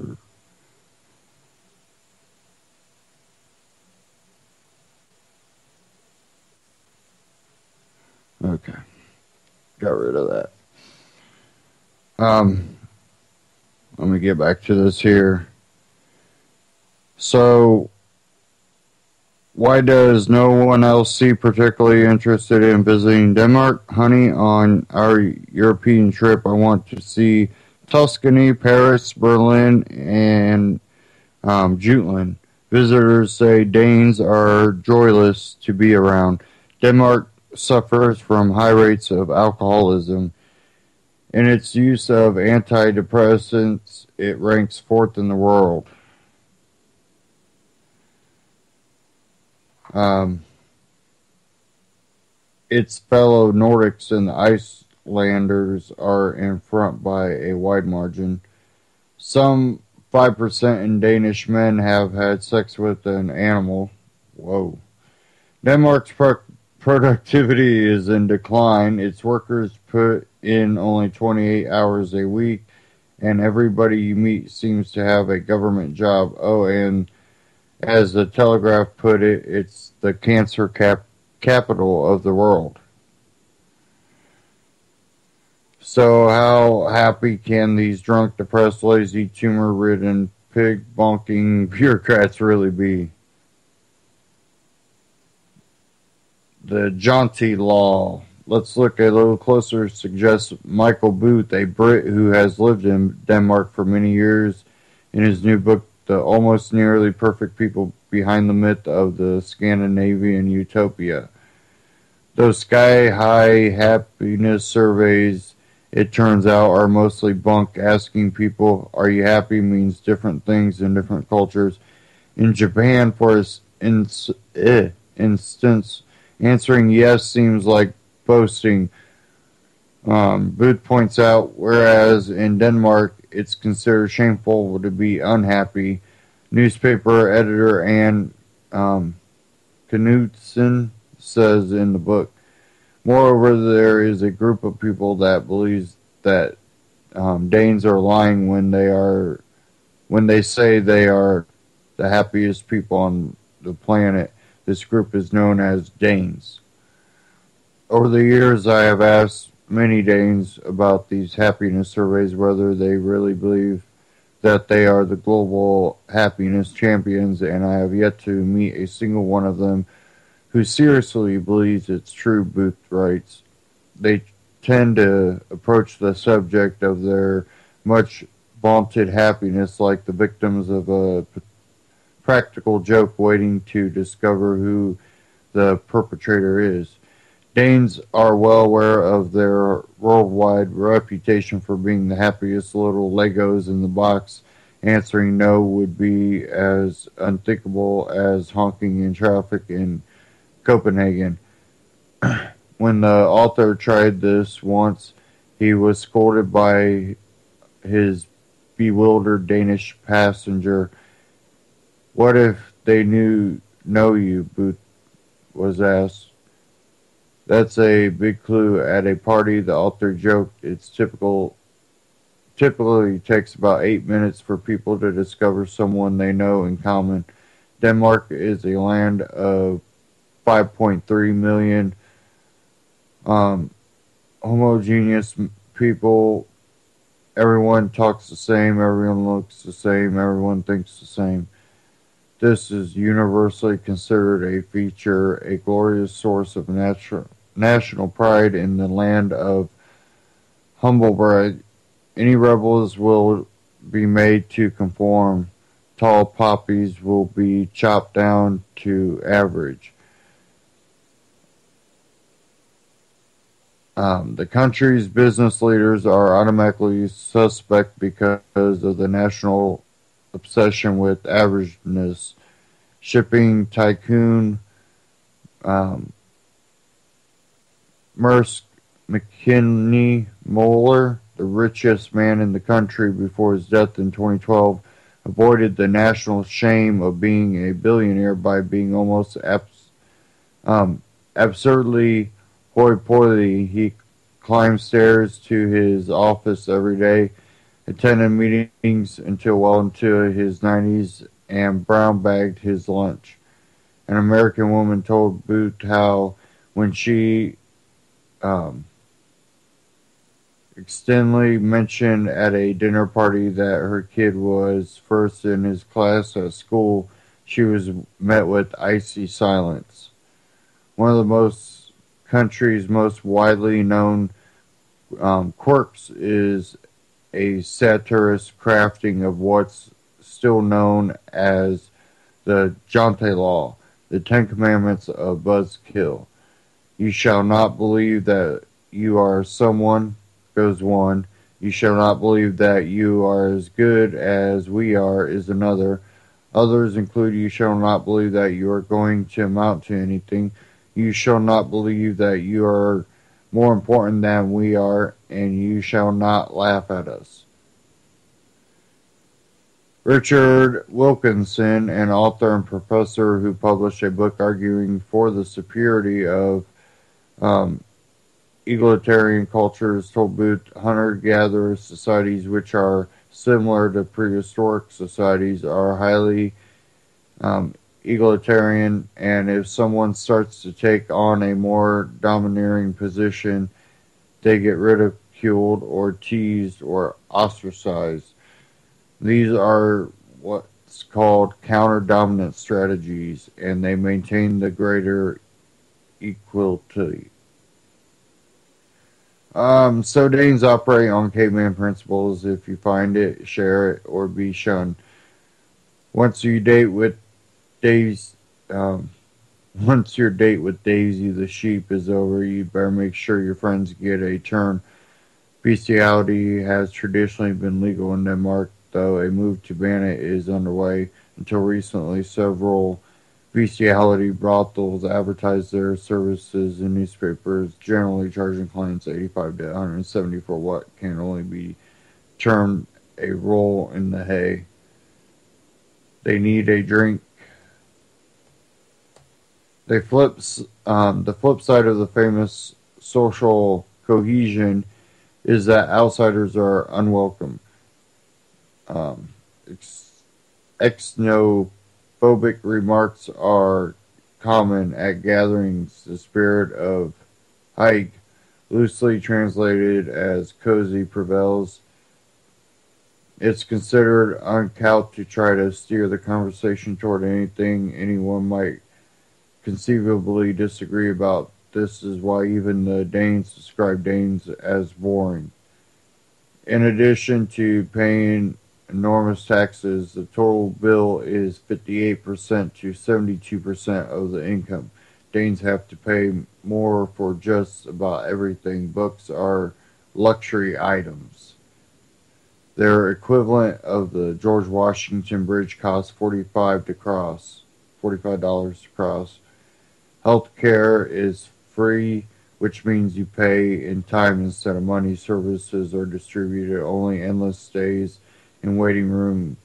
Okay. Got rid of that. Let me get back to this here. So, why does no one else seem particularly interested in visiting Denmark? Honey, on our European trip, I want to see Tuscany, Paris, Berlin, and Jutland. Visitors say Danes are joyless to be around. Denmark suffers from high rates of alcoholism. In its use of antidepressants, it ranks fourth in the world. Its fellow Nordics and Icelanders are in front by a wide margin. Some 5% in Danish men have had sex with an animal. Whoa. Denmark's productivity is in decline. Its workers put in only 28 hours a week, and everybody you meet seems to have a government job. Oh, and as the Telegraph put it, it's the cancer capital of the world. So how happy can these drunk, depressed, lazy, tumor-ridden, pig-bonking bureaucrats really be? The Jaunty Law. Let's look a little closer, suggests Michael Booth, a Brit who has lived in Denmark for many years, in his new book, The Almost Nearly Perfect People Behind the Myth of the Scandinavian Utopia. Those sky-high happiness surveys, it turns out, are mostly bunk. Asking people, are you happy, means different things in different cultures. In Japan, for instance, answering yes seems like boasting. Booth points out, whereas in Denmark, it's considered shameful to be unhappy. Newspaper editor Anne Knudsen says in the book. Moreover, there is a group of people that believes that Danes are lying when they say they are the happiest people on the planet. This group is known as Danes. Over the years, I have asked many Danes about these happiness surveys, whether they really believe that they are the global happiness champions, and I have yet to meet a single one of them who seriously believes it's true, Booth writes. They tend to approach the subject of their much vaunted happiness like the victims of a practical joke waiting to discover who the perpetrator is. Danes are well aware of their worldwide reputation for being the happiest little Legos in the box. Answering no would be as unthinkable as honking in traffic in Copenhagen. When the author tried this once, he was scolded by his bewildered Danish passenger. What if they know you? Booth was asked. That's a big clue. At a party, the author joked, it's typically takes about 8 minutes for people to discover someone they know in common. Denmark is a land of 5.3 million homogeneous people. Everyone talks the same, everyone looks the same, everyone thinks the same. This is universally considered a feature, a glorious source of national pride in the land of humble brag. Any rebels will be made to conform. Tall poppies will be chopped down to average. The country's business leaders are automatically suspect because of the national obsession with averageness. Shipping tycoon Maersk McKinney Moller, the richest man in the country before his death in 2012, avoided the national shame of being a billionaire by being almost absurdly hoity-toity. He climbed stairs to his office every day, attended meetings until well into his 90s, and brown-bagged his lunch. An American woman told Booth how when she extensively mentioned at a dinner party that her kid was first in his class at school, she was met with icy silence. One of the country's most widely known quirks is a satirist crafting of what's still known as the Jante Law, the Ten Commandments of Buzzkill. You shall not believe that you are someone, goes one. You shall not believe that you are as good as we are, is another. Others include, you shall not believe that you are going to amount to anything. You shall not believe that you are more important than we are, and you shall not laugh at us. Richard Wilkinson, an author and professor who published a book arguing for the superiority of egalitarian cultures, told Booth hunter-gatherer societies, which are similar to prehistoric societies, are highly egalitarian, and if someone starts to take on a more domineering position, they get ridiculed or teased or ostracized. These are what's called counter-dominant strategies, and they maintain the greater equality. So Danes operate on caveman principles. If you find it, share it, or be shunned. Once your date with Daisy the sheep is over, you better make sure your friends get a turn. Bestiality has traditionally been legal in Denmark, though a move to ban it is underway. Until recently, several bestiality brothels advertised their services in newspapers, generally charging clients $85 to $170 for what can only be termed a roll in the hay. They need a drink. The flip side of the famous social cohesion is that outsiders are unwelcome. Xenophobic remarks are common at gatherings. The spirit of hike, loosely translated as cozy, prevails. It's considered uncouth to try to steer the conversation toward anything anyone might conceivably disagree about. This is why even the Danes describe Danes as boring. In addition to paying enormous taxes, the total bill is 58% to 72% of the income. Danes have to pay more for just about everything. Books are luxury items. Their equivalent of the George Washington Bridge costs $45 to cross. Healthcare is free, which means you pay in time instead of money. Services are distributed, only endless stays in waiting room.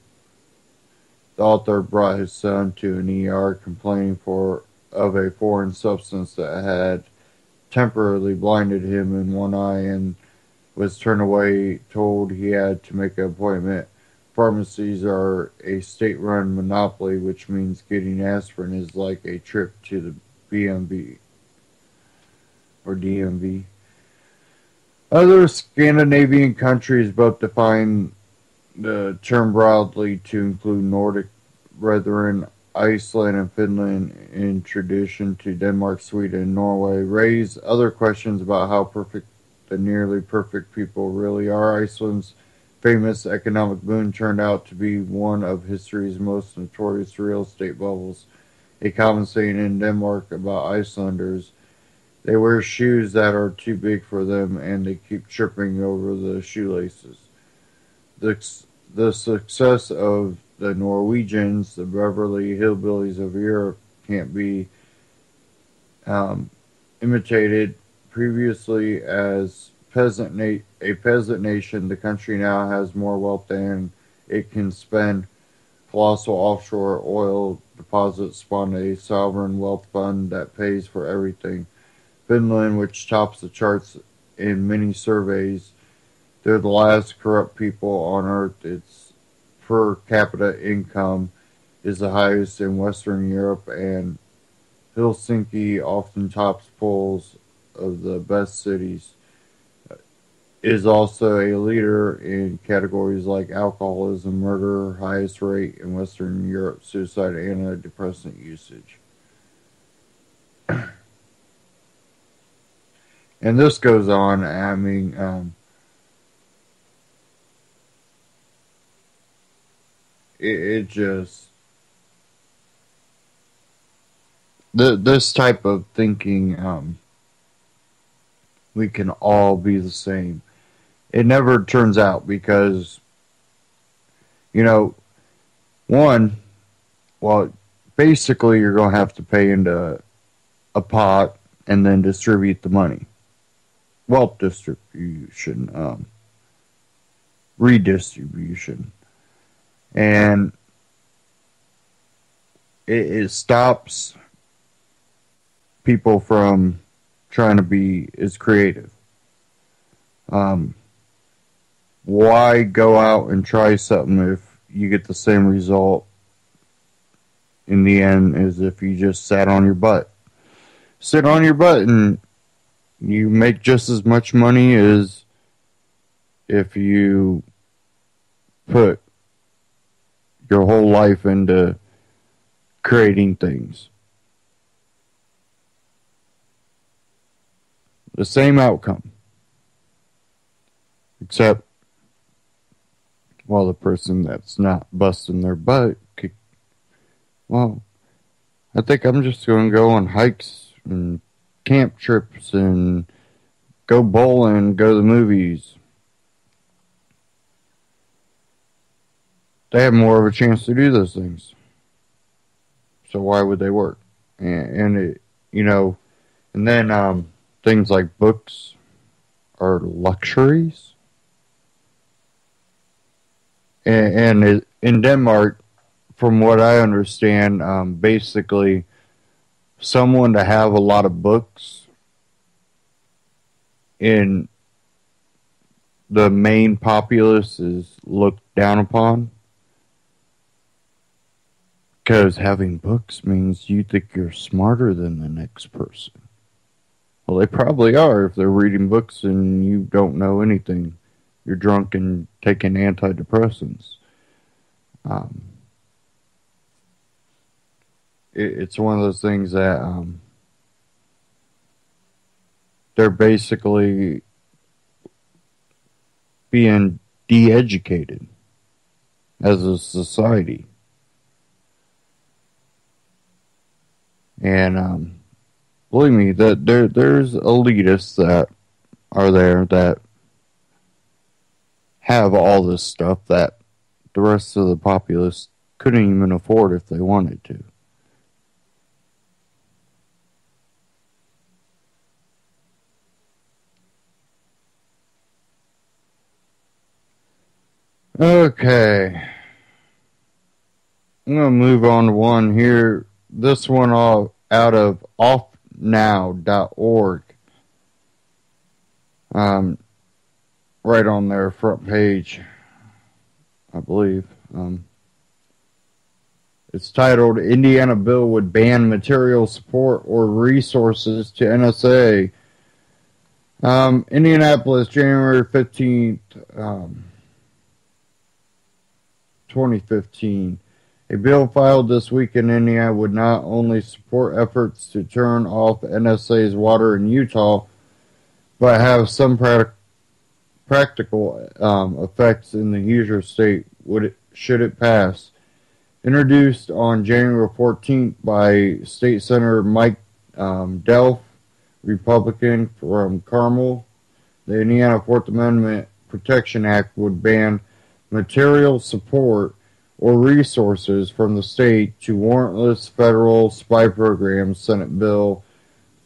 The author brought his son to an ER complaining of a foreign substance that had temporarily blinded him in one eye and was turned away, told he had to make an appointment. Pharmacies are a state-run monopoly, which means getting aspirin is like a trip to the BMV or DMV. Other Scandinavian countries both define the term broadly to include Nordic brethren. Iceland and Finland, in tradition to Denmark, Sweden, and Norway, raise other questions about how perfect the nearly perfect people really are. Iceland's famous economic boom turned out to be one of history's most notorious real estate bubbles. A common saying in Denmark about Icelanders: they wear shoes that are too big for them and they keep tripping over the shoelaces. The success of the Norwegians, the Beverly Hillbillies of Europe, can't be imitated. Previously as a peasant nation, the country now has more wealth than it can spend. Colossal offshore oil deposits spawn a sovereign wealth fund that pays for everything. Finland, which tops the charts in many surveys. They're the last corrupt people on Earth. Its per capita income is the highest in Western Europe, and Helsinki often tops polls of the best cities. Is also a leader in categories like alcoholism, murder, highest rate in Western Europe, suicide, and antidepressant usage. And this goes on. I mean, it just this type of thinking. We can all be the same. It never turns out because, basically you're going to have to pay into a pot and then distribute the money. Wealth distribution, redistribution. And it stops people from trying to be as creative. Why go out and try something if you get the same result in the end as if you just sat on your butt? Sit on your butt and you make just as much money as if you put your whole life into creating things. The same outcome. Except, the person that's not busting their butt, I think I'm just going to go on hikes and camp trips and go bowling, go to the movies. They have more of a chance to do those things. So why would they work? And then things like books are luxuries. And in Denmark, from what I understand, basically, someone to have a lot of books in the main populace is looked down upon. Because having books means you think you're smarter than the next person. Well, they probably are if they're reading books and you don't know anything. You're drunk and taking antidepressants. It's one of those things that they're basically being de-educated as a society. And believe me, that there's elitists that are there that have all this stuff that the rest of the populace couldn't even afford if they wanted to. Okay. I'm going to move on to one here. This one out of offnow.org. Right on their front page, I believe. It's titled, Indiana Bill Would Ban Material Support or Resources to NSA. Indianapolis, January 15th, 2015. A bill filed this week in Indiana would not only support efforts to turn off NSA's water in Utah, but have some practical effects in the user state should it pass. Introduced on January 14th by State Senator Mike Delph, Republican from Carmel, the Indiana Fourth Amendment Protection Act would ban material support or resources from the state to warrantless federal spy programs. Senate Bill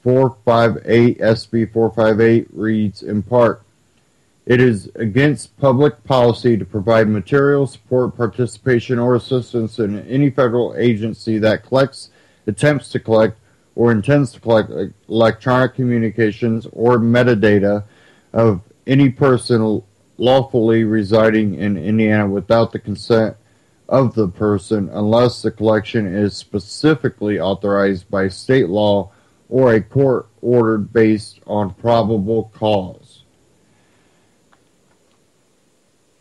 458, SB 458, reads in part, it is against public policy to provide material support, participation, or assistance in any federal agency that collects, attempts to collect, or intends to collect electronic communications or metadata of any person lawfully residing in Indiana without the consent of the person unless the collection is specifically authorized by state law or a court order based on probable cause.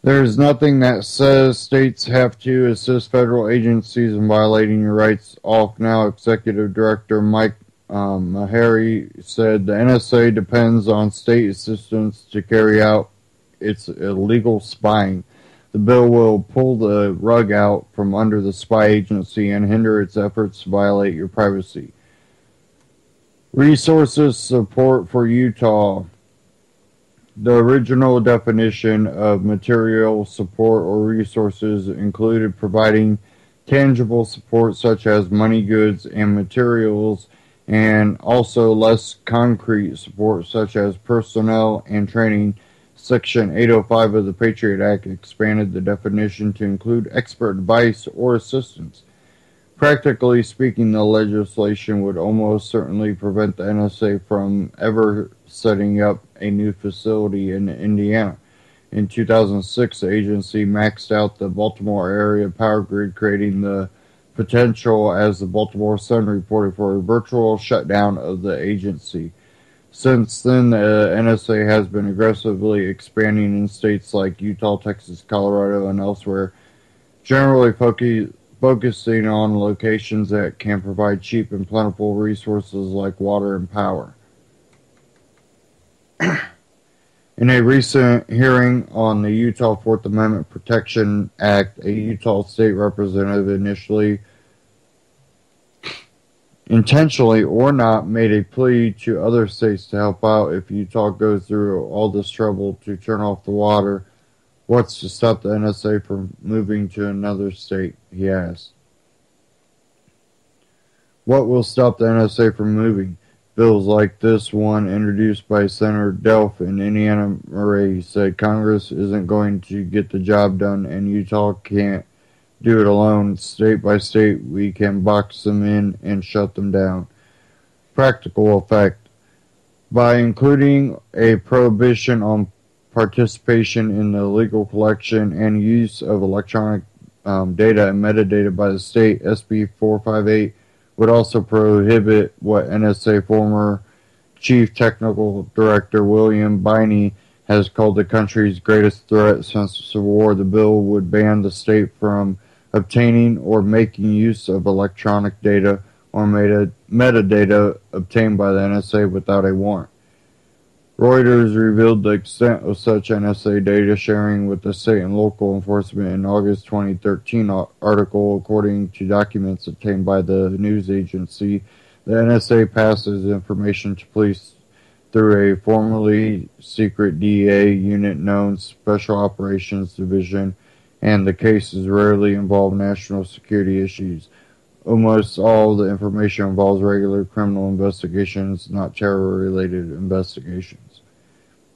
There is nothing that says states have to assist federal agencies in violating your rights. Now Executive Director Mike Maharry said the NSA depends on state assistance to carry out its illegal spying. The bill will pull the rug out from under the spy agency and hinder its efforts to violate your privacy. Resources support for Utah. The original definition of material support or resources included providing tangible support such as money, goods, and materials, and also less concrete support such as personnel and training. Section 805 of the Patriot Act expanded the definition to include expert advice or assistance. Practically speaking, the legislation would almost certainly prevent the NSA from ever setting up a new facility in Indiana. In 2006, the agency maxed out the Baltimore area power grid, creating the potential, as the Baltimore Sun reported, for a virtual shutdown of the agency. Since then, the NSA has been aggressively expanding in states like Utah, Texas, Colorado, and elsewhere, generally focusing on locations that can provide cheap and plentiful resources like water and power. In a recent hearing on the Utah Fourth Amendment Protection Act, a Utah state representative intentionally or not, made a plea to other states to help out if Utah goes through all this trouble to turn off the water. What's to stop the NSA from moving to another state, he asked. What will stop the NSA from moving? Bills like this one introduced by Senator Delph in Indiana. Murray said Congress isn't going to get the job done and Utah can't do it alone. State by state, we can box them in and shut them down. Practical effect. By including a prohibition on participation in the legal collection and use of electronic data and metadata by the state, SB 458 would also prohibit what NSA former Chief Technical Director William Biney has called the country's greatest threat since the Civil War. The bill would ban the state from obtaining or making use of electronic data or metadata obtained by the NSA without a warrant. Reuters revealed the extent of such NSA data sharing with the state and local enforcement in August 2013 article. According to documents obtained by the news agency, the NSA passes information to police through a formerly secret DEA unit known Special Operations Division, and the cases rarely involve national security issues. Almost all the information involves regular criminal investigations, not terror-related investigations.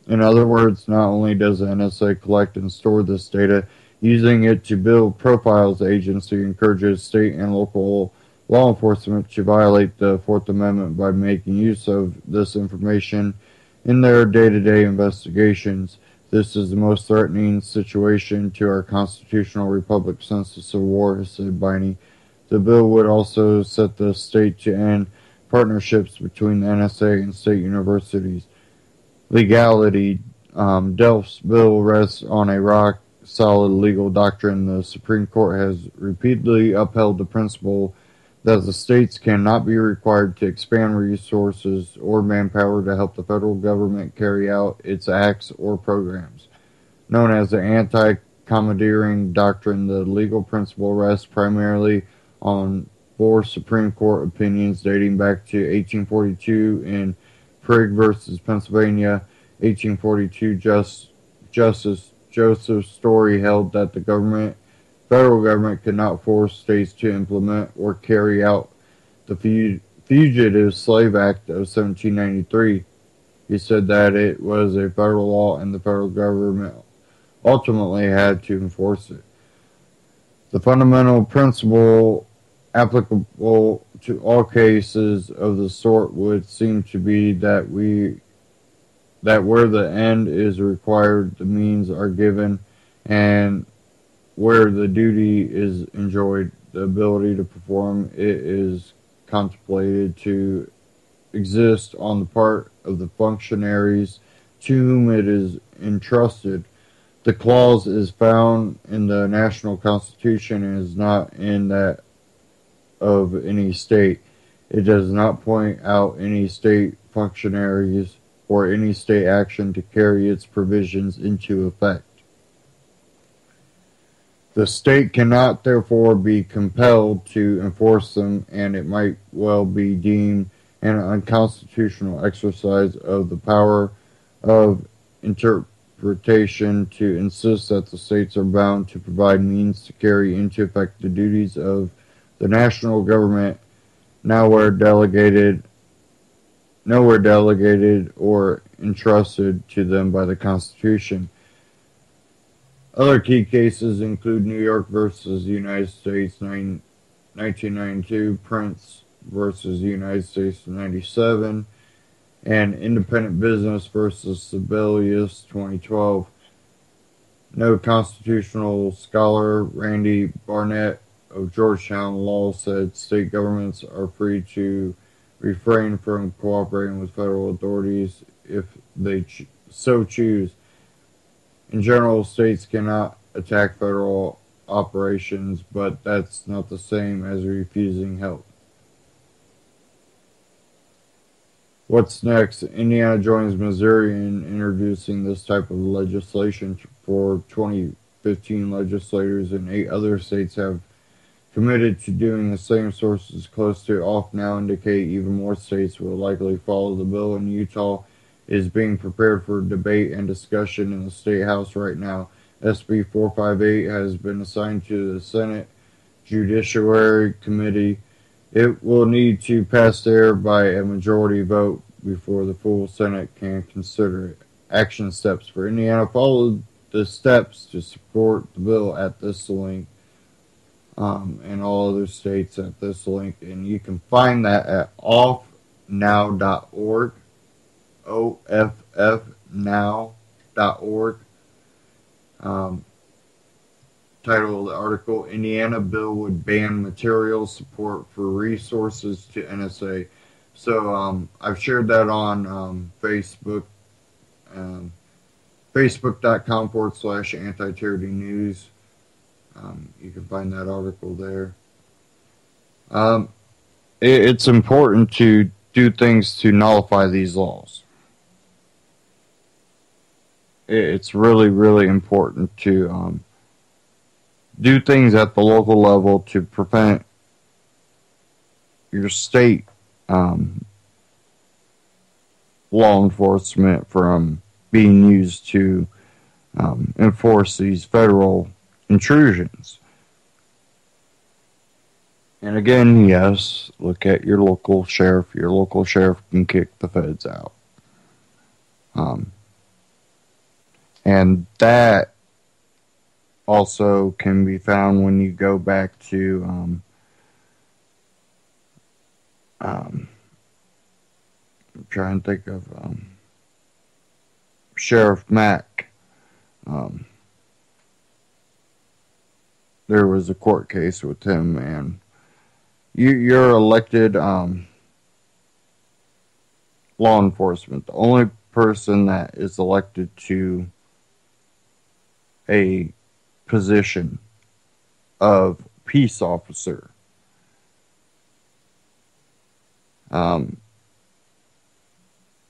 In other words, not only does the NSA collect and store this data, using it to build profiles, the agency encourages state and local law enforcement to violate the Fourth Amendment by making use of this information in their day-to-day investigations. This is the most threatening situation to our constitutional republic since the Civil War, said Biney. The bill would also set the state to end partnerships between the NSA and state universities. Legality. Delph's bill rests on a rock-solid legal doctrine. The Supreme Court has repeatedly upheld the principle that the states cannot be required to expand resources or manpower to help the federal government carry out its acts or programs. Known as the anti-commandeering doctrine, the legal principle rests primarily on 4 Supreme Court opinions dating back to 1842 in Prigg versus Pennsylvania. 1842 Justice Joseph Story held that the federal government could not force states to implement or carry out the Fugitive Slave Act of 1793. He said that it was a federal law and the federal government ultimately had to enforce it. The fundamental principle applicable to all cases of the sort would seem to be that that where the end is required, the means are given, and where the duty is enjoyed, the ability to perform it is contemplated to exist on the part of the functionaries to whom it is entrusted. The clause is found in the national constitution and is not in that of any state. It does not point out any state functionaries or any state action to carry its provisions into effect. The state cannot therefore be compelled to enforce them, and it might well be deemed an unconstitutional exercise of the power of interpretation to insist that the states are bound to provide means to carry into effect the duties of the national government nowhere delegated or entrusted to them by the Constitution. Other key cases include New York versus the United States 1992, Prince versus the United States 97, and Independent Business versus Sibelius 2012. No constitutional scholar, Randy Barnett of Georgetown Law, said state governments are free to refrain from cooperating with federal authorities if they so choose. In general, states cannot attack federal operations, but that's not the same as refusing help. What's next? Indiana joins Missouri in introducing this type of legislation. For 2015, legislators in 8 other states have committed to doing the same. Sources close to off now indicate even more states will likely follow the bill. In Utah, is being prepared for debate and discussion in the State House right now. SB 458 has been assigned to the Senate Judiciary Committee. It will need to pass there by a majority vote before the full Senate can consider it. Action steps for Indiana. Follow the steps to support the bill at this link, and all other states at this link. And you can find that at offnow.org. OFFnow.org. Title of the article, Indiana Bill Would Ban Material Support for Resources to NSA. So I've shared that on Facebook, facebook.com/Anti-Tyranny News. You can find that article there. It's important to do things to nullify these laws. It's really, really important to do things at the local level to prevent your state law enforcement from being used to enforce these federal intrusions. And again, yes, look at your local sheriff. Your local sheriff can kick the feds out. And that also can be found when you go back to I'm trying to think of Sheriff Mack. There was a court case with him, and you're elected law enforcement. The only person that is elected to a position of peace officer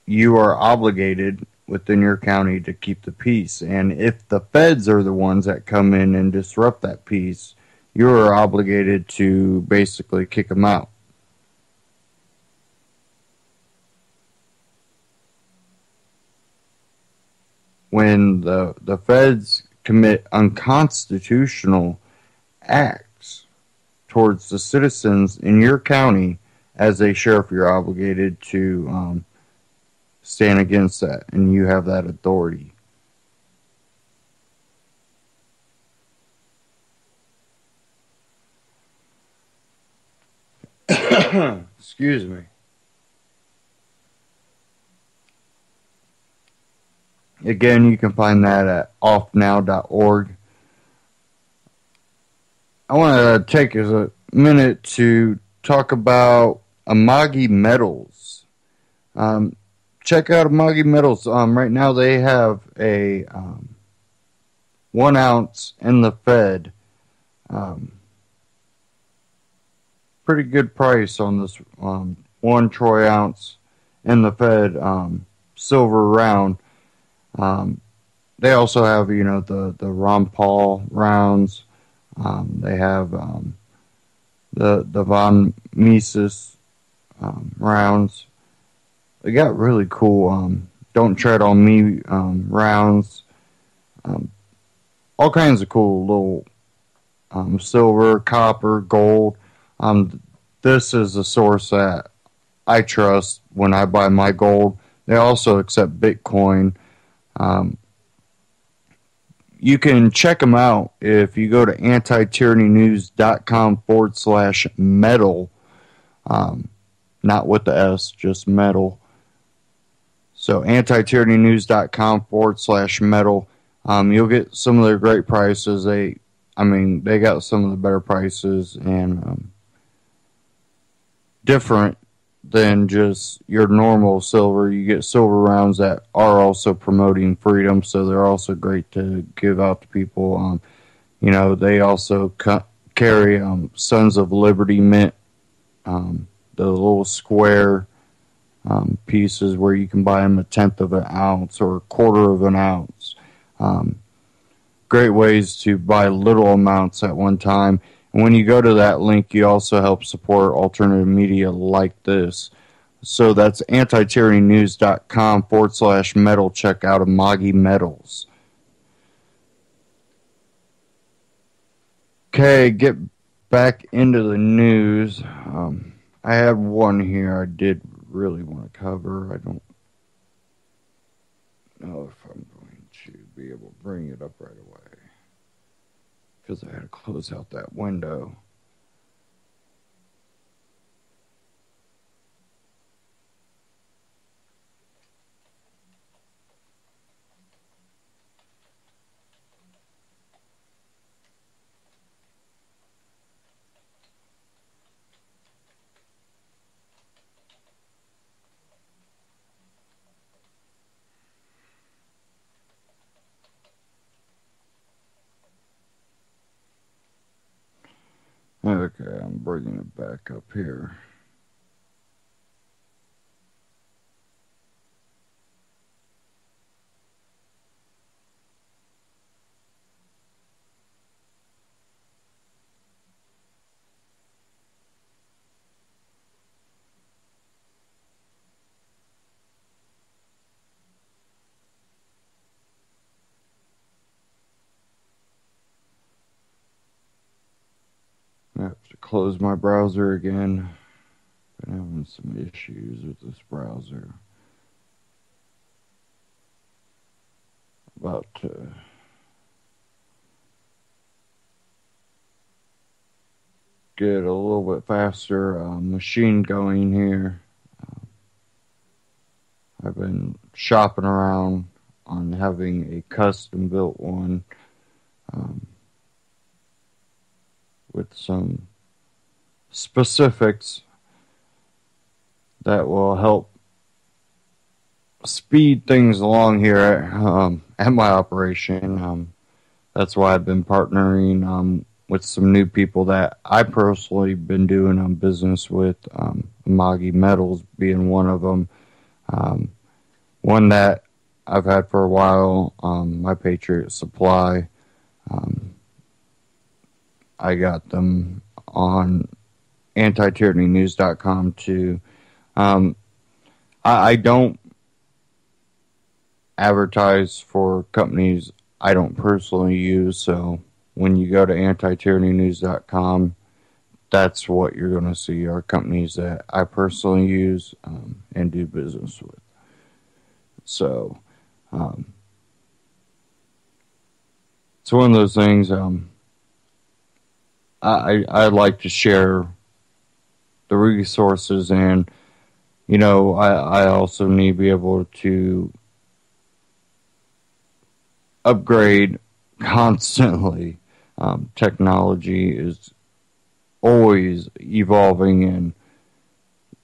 you are obligated within your county to keep the peace. And if the feds are the ones that come in and disrupt that peace, you are obligated to basically kick them out. When the feds commit unconstitutional acts towards the citizens in your county, as a sheriff, you're obligated to stand against that, and you have that authority. Excuse me. Again, you can find that at offnow.org. I want to take a minute to talk about Amagi Metals. Check out Amagi Metals. Right now they have a 1 ounce in the Fed. Pretty good price on this 1 troy ounce in the Fed silver round. They also have, the Ron Paul rounds. They have the Von Mises rounds. They got really cool Don't Tread on Me rounds. All kinds of cool little silver, copper, gold. This is a source that I trust when I buy my gold. They also accept Bitcoin. You can check them out if you go to antityrannynews.com/metal. Not with the S, just metal. So antityrannynews.com/metal. You'll get some of their great prices. They got some of the better prices and different than just your normal silver. You get silver rounds that are also promoting freedom, so they're also great to give out to people. They also carry Sons of Liberty mint, the little square pieces where you can buy them 1/10 of an ounce or 1/4 of an ounce. Great ways to buy little amounts at one time. And when you go to that link, you also help support alternative media like this. So that's antityrannynews.com/metal. Check out Amagi Metals. Okay, get back into the news. I had one here I did really want to cover. I don't know if I'm going to be able to bring it up right away because I had to close out that window. Okay, I'm bringing it back up here. I have to close my browser again. Been having some issues with this browser. About to get a little bit faster machine going here. I've been shopping around on having a custom built one with some specifics that will help speed things along here at my operation. That's why I've been partnering with some new people that I personally been doing business with, Amagi Metals being one of them. One that I've had for a while, my Patriot Supply. I got them on antityrannynews.com too. I don't advertise for companies I don't personally use, so when you go to antityrannynews.com, that's what you're going to see are companies that I personally use and do business with. So it's one of those things I like to share the resources, and I also need to be able to upgrade constantly. Technology is always evolving, and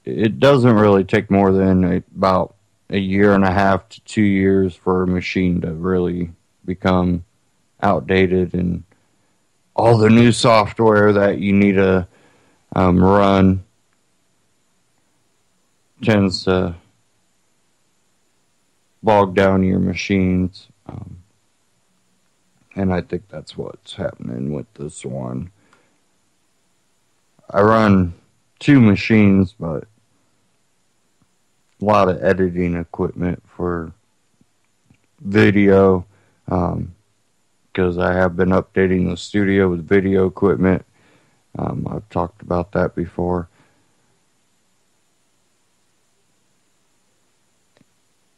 it doesn't really take more than about a year and a half to 2 years for a machine to really become outdated, and all the new software that you need to run tends to bog down your machines. And I think that's what's happening with this one. I run 2 machines, but a lot of editing equipment for video, because I have been updating the studio with video equipment. I've talked about that before.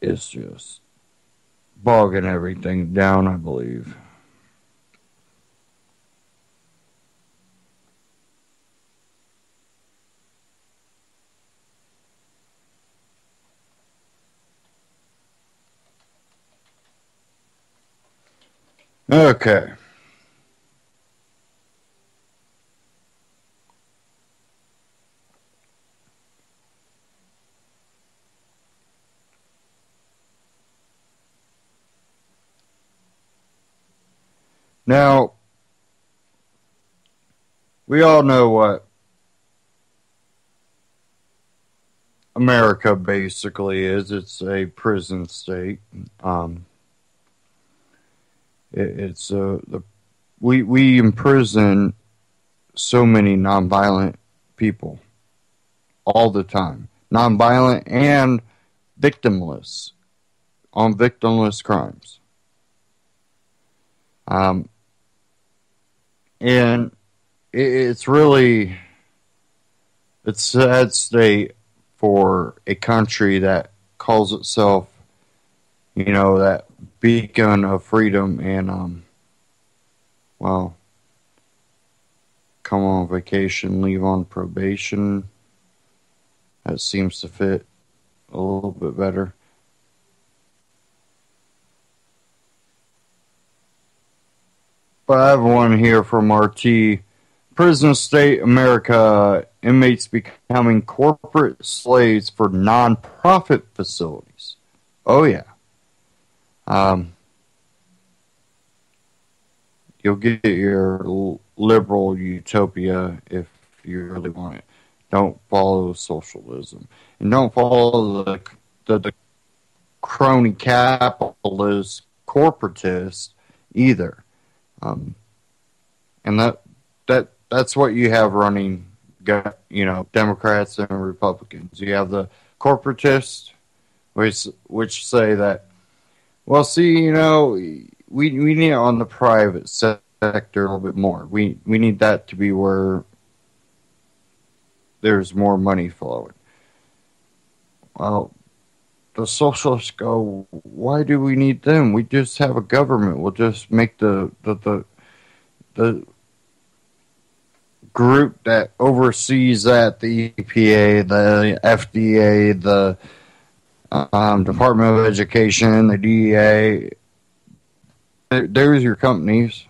It's just bogging everything down, I believe. Okay. Now, we all know what America basically is. It's a prison state. We imprison so many nonviolent people all the time, nonviolent and victimless, on victimless crimes. And it's really a sad state for a country that calls itself, that beacon of freedom and, well, come on vacation, leave on probation. That seems to fit a little bit better. But I have one here from RT. Prison state America, inmates becoming corporate slaves for non-profit facilities. Oh, yeah. You'll get your liberal utopia if you really want it. Don't follow socialism. And don't follow the crony capitalist corporatist either. And that's what you have running, Democrats and Republicans. You have the corporatists, which say that, well, see, we need it on the private sector a little bit more. We need that to be where there's more money flowing. Well, the socialists go, why do we need them? We just have a government. We'll just make the group that oversees that, the EPA, the FDA, the Department of Education, the DEA. There's your companies.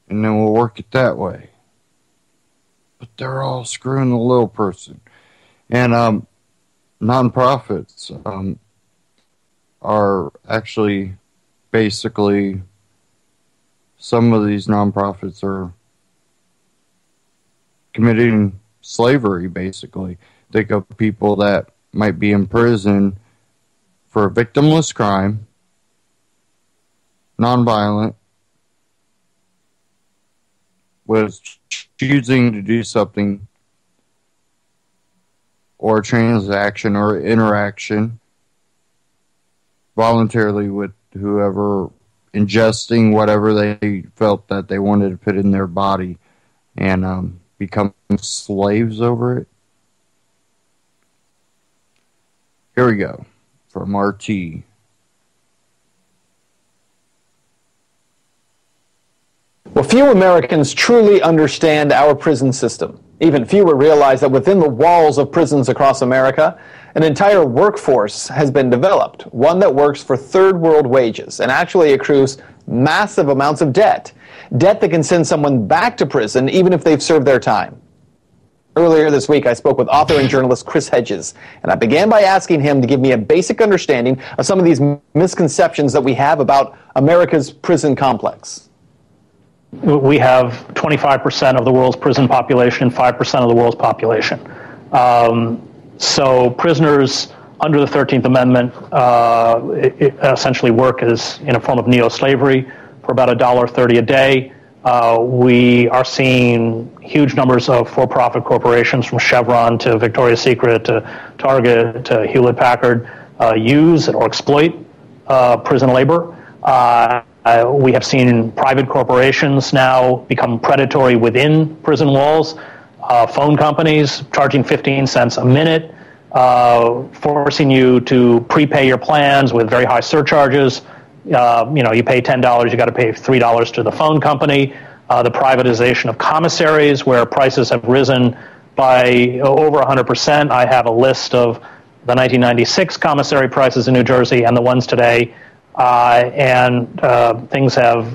And then we'll work it that way. But they're all screwing the little person. And nonprofits are actually basically, some of these nonprofits are committing slavery, basically. Think of people that might be in prison for a victimless crime, nonviolent, was choosing to do something or transaction or interaction voluntarily with whoever, ingesting whatever they felt that they wanted to put in their body, and become slaves over it. Here we go from RT. Well, few Americans truly understand our prison system. Even fewer realize that within the walls of prisons across America, an entire workforce has been developed, one that works for third world wages and actually accrues massive amounts of debt that can send someone back to prison even if they've served their time. Earlier this week, I spoke with author and journalist Chris Hedges, and I began by asking him to give me a basic understanding of some of these misconceptions that we have about America's prison complex. We have 25% of the world's prison population, 5% of the world's population. So prisoners under the 13th Amendment essentially work as in a form of neo-slavery for about $1.30 a day. We are seeing huge numbers of for-profit corporations from Chevron to Victoria's Secret to Target to Hewlett-Packard use or exploit prison labor. We have seen private corporations now become predatory within prison walls. Phone companies charging 15 cents a minute, forcing you to prepay your plans with very high surcharges. You pay $10, you got to pay $3 to the phone company. The privatization of commissaries, where prices have risen by over 100%. I have a list of the 1996 commissary prices in New Jersey and the ones today, and things have,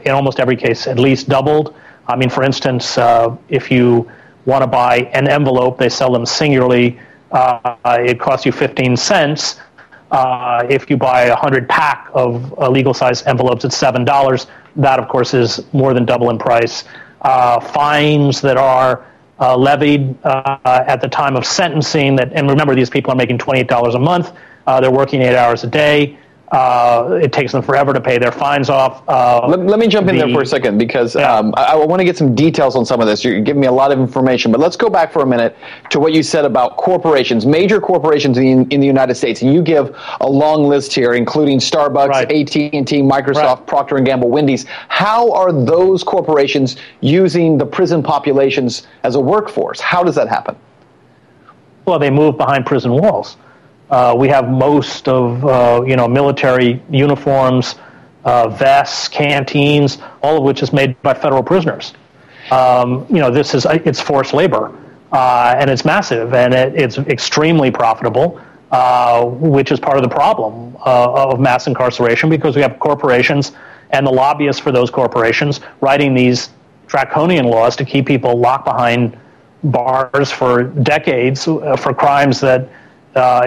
in almost every case, at least doubled. I mean, for instance, if you want to buy an envelope, they sell them singularly. It costs you 15 cents. If you buy 100 pack of legal-size envelopes, it's $7. That, of course, is more than double in price. Fines that are levied at the time of sentencing. And remember, these people are making $28 a month. They're working 8 hours a day. It takes them forever to pay their fines off. Let me jump in there for a second, because I want to get some details on some of this. You're giving me a lot of information, but let's go back for a minute to what you said about corporations, major corporations in the United States. And you give a long list here, including Starbucks, right, AT&T, Microsoft, right, Procter & Gamble, Wendy's. How are those corporations using the prison populations as a workforce? How does that happen? Well, they move behind prison walls. We have most of military uniforms, vests, canteens, all of which is made by federal prisoners. It's forced labor, and it's massive, and it's extremely profitable, which is part of the problem of mass incarceration, because we have corporations and the lobbyists for those corporations writing these draconian laws to keep people locked behind bars for decades for crimes that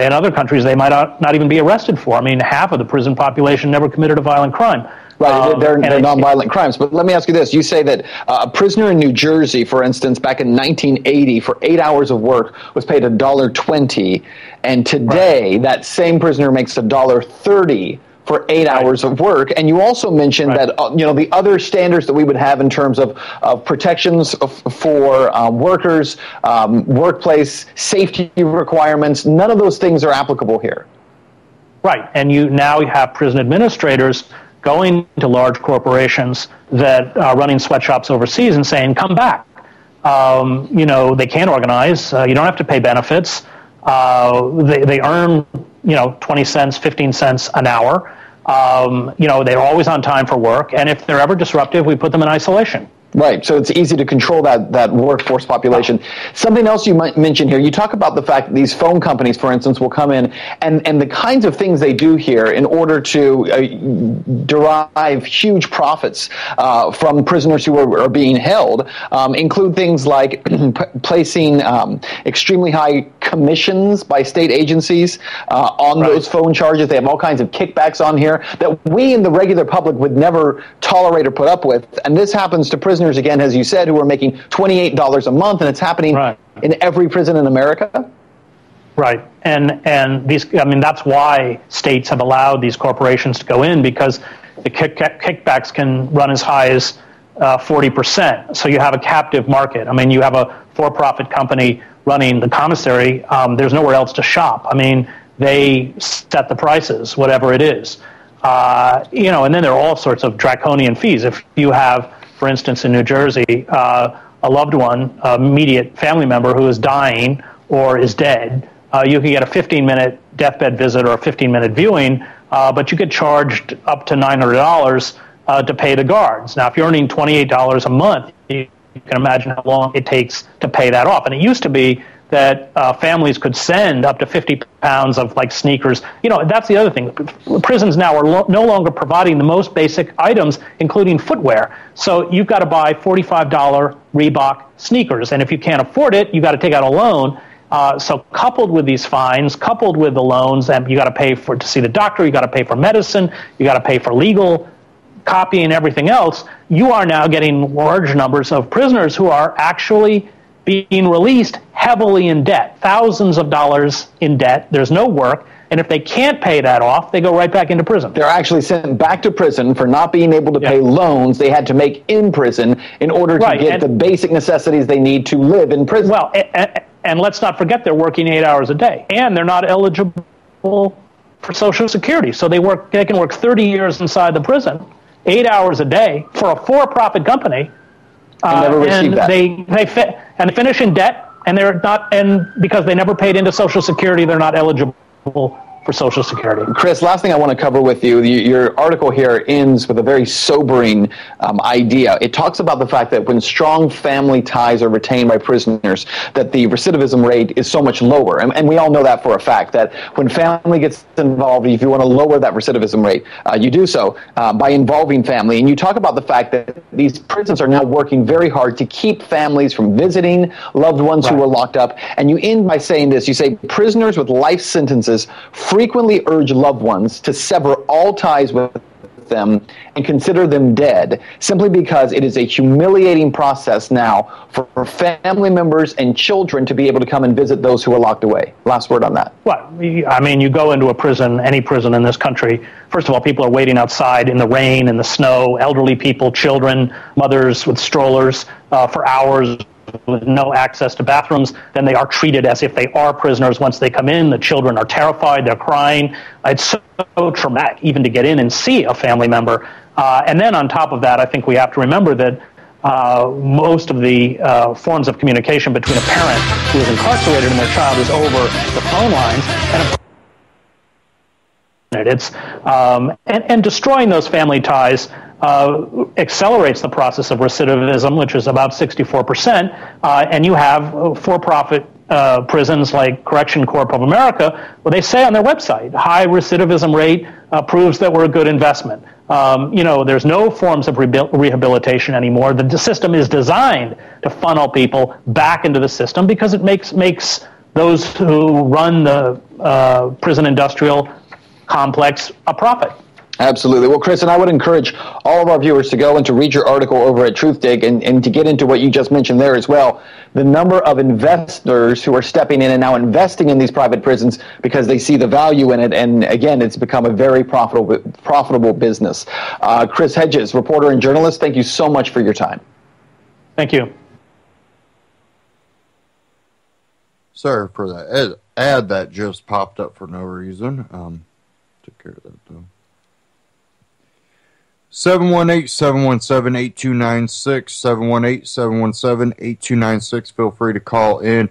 in other countries they might not even be arrested for. I mean, half of the prison population never committed a violent crime. Right, they're nonviolent crimes. But let me ask you this. You say that a prisoner in New Jersey, for instance, back in 1980, for 8 hours of work was paid $1.20, and today that same prisoner makes $1.30 for 8 hours of work. And you also mentioned that the other standards that we would have in terms of protections for workers, workplace safety requirements, none of those things are applicable here. Right, and you have prison administrators going to large corporations that are running sweatshops overseas and saying, come back. They can't organize. You don't have to pay benefits. They earn 20 cents, 15 cents an hour. They're always on time for work, and if they're ever disruptive, we put them in isolation. Right, so it's easy to control that workforce population. Something else you might mention here, you talk about the fact that these phone companies, for instance, will come in and the kinds of things they do here in order to derive huge profits from prisoners who are being held include things like placing extremely high commissions by state agencies on those phone charges. They have all kinds of kickbacks on here that we in the regular public would never tolerate or put up with, and this happens to prisoners, again, as you said, who are making $28 a month, and it's happening in every prison in America. Right, and these, that's why states have allowed these corporations to go in, because the kickbacks can run as high as 40%. So you have a captive market. I mean, you have a for-profit company running the commissary. There's nowhere else to shop. I mean, they set the prices, whatever it is. And then there are all sorts of draconian fees. If you have, for instance, in New Jersey, a loved one, immediate family member who is dying or is dead, you can get a 15-minute deathbed visit or a 15-minute viewing, but you get charged up to $900 to pay the guards. Now, if you're earning $28 a month, you can imagine how long it takes to pay that off. And it used to be that families could send up to 50 pounds of like sneakers. You know, that's the other thing. Prisons now are no longer providing the most basic items, including footwear. So you've got to buy $45 Reebok sneakers. And if you can't afford it, you've got to take out a loan. So coupled with these fines, coupled with the loans, and you got to pay to see the doctor, you got to pay for medicine, you got to pay for legal copy and everything else, you are now getting large numbers of prisoners who are actually being released heavily in debt, thousands of dollars in debt. There's no work. And if they can't pay that off, they go right back into prison. They're actually sent back to prison for not being able to pay loans they had to make in prison in order to get the basic necessities they need to live in prison. Well, and let's not forget they're working 8 hours a day, and they're not eligible for Social Security. So they can work 30 years inside the prison, 8 hours a day for a for-profit company. And never receive that. They finish in debt, and they're not, and because they never paid into Social Security, they're not eligible for Social Security. Chris, last thing I want to cover with you, your article here ends with a very sobering idea. It talks about the fact that when strong family ties are retained by prisoners, that the recidivism rate is so much lower. And we all know that for a fact, that when family gets involved, if you want to lower that recidivism rate, you do so by involving family. And you talk about the fact that these prisons are now working very hard to keep families from visiting loved ones who were locked up. And you end by saying this. You say, prisoners with life sentences frequently urge loved ones to sever all ties with them and consider them dead, simply because it is a humiliating process now for family members and children to be able to come and visit those who are locked away. Last word on that. Well, I mean, you go into a prison, any prison in this country, first of all, people are waiting outside in the rain, in the snow, elderly people, children, mothers with strollers for hours with no access to bathrooms. Then they are treated as if they are prisoners once they come in. The children are terrified, they're crying. It's so traumatic even to get in and see a family member. And then on top of that, I think we have to remember that most of the forms of communication between a parent who is incarcerated and their child is over the phone lines. And destroying those family ties accelerates the process of recidivism, which is about 64%, and you have for-profit prisons like Correction Corp of America, where they say on their website, high recidivism rate proves that we're a good investment. There's no forms of rehabilitation anymore. The system is designed to funnel people back into the system because it makes those who run the prison industrial complex a profit. Absolutely. Well, Chris, and I would encourage all of our viewers to go and to read your article over at TruthDig and to get into what you just mentioned there as well. The number of investors who are stepping in and now investing in these private prisons because they see the value in it. And again, it's become a very profitable business. Chris Hedges, reporter and journalist, thank you so much for your time. Thank you. Sorry for that ad that just popped up for no reason. Took care of that though. 718-717-8296, 718-717-8296. Feel free to call in.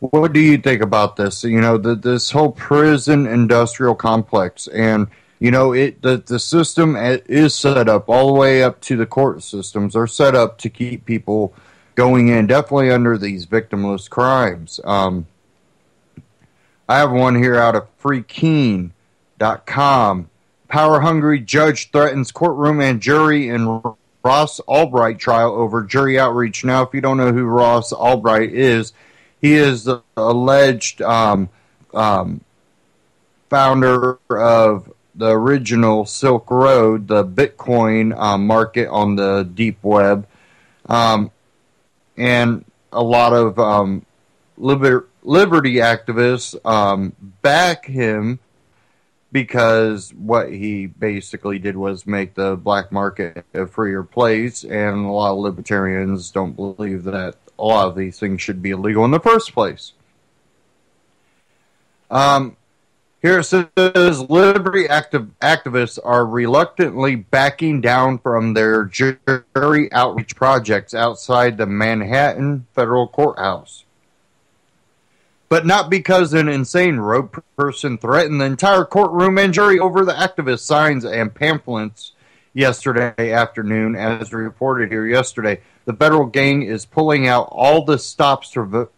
What do you think about this? This whole prison industrial complex, and the system is set up all the way up to the court systems are set up to keep people going in, definitely under these victimless crimes. I have one here out of freekeen.com. Power-hungry judge threatens courtroom and jury in Ross Albright trial over jury outreach. Now, if you don't know who Ross Albright is, he is the alleged founder of the original Silk Road, the Bitcoin market on the deep web, and a lot of liberty activists back him, because what he basically did was make the black market a freer place, and a lot of libertarians don't believe that a lot of these things should be illegal in the first place. Here it says, liberty activists are reluctantly backing down from their jury outreach projects outside the Manhattan Federal Courthouse. But not because an insane rogue person threatened the entire courtroom and jury over the activist signs and pamphlets yesterday afternoon, as reported here yesterday. The federal gang is pulling out all the stops to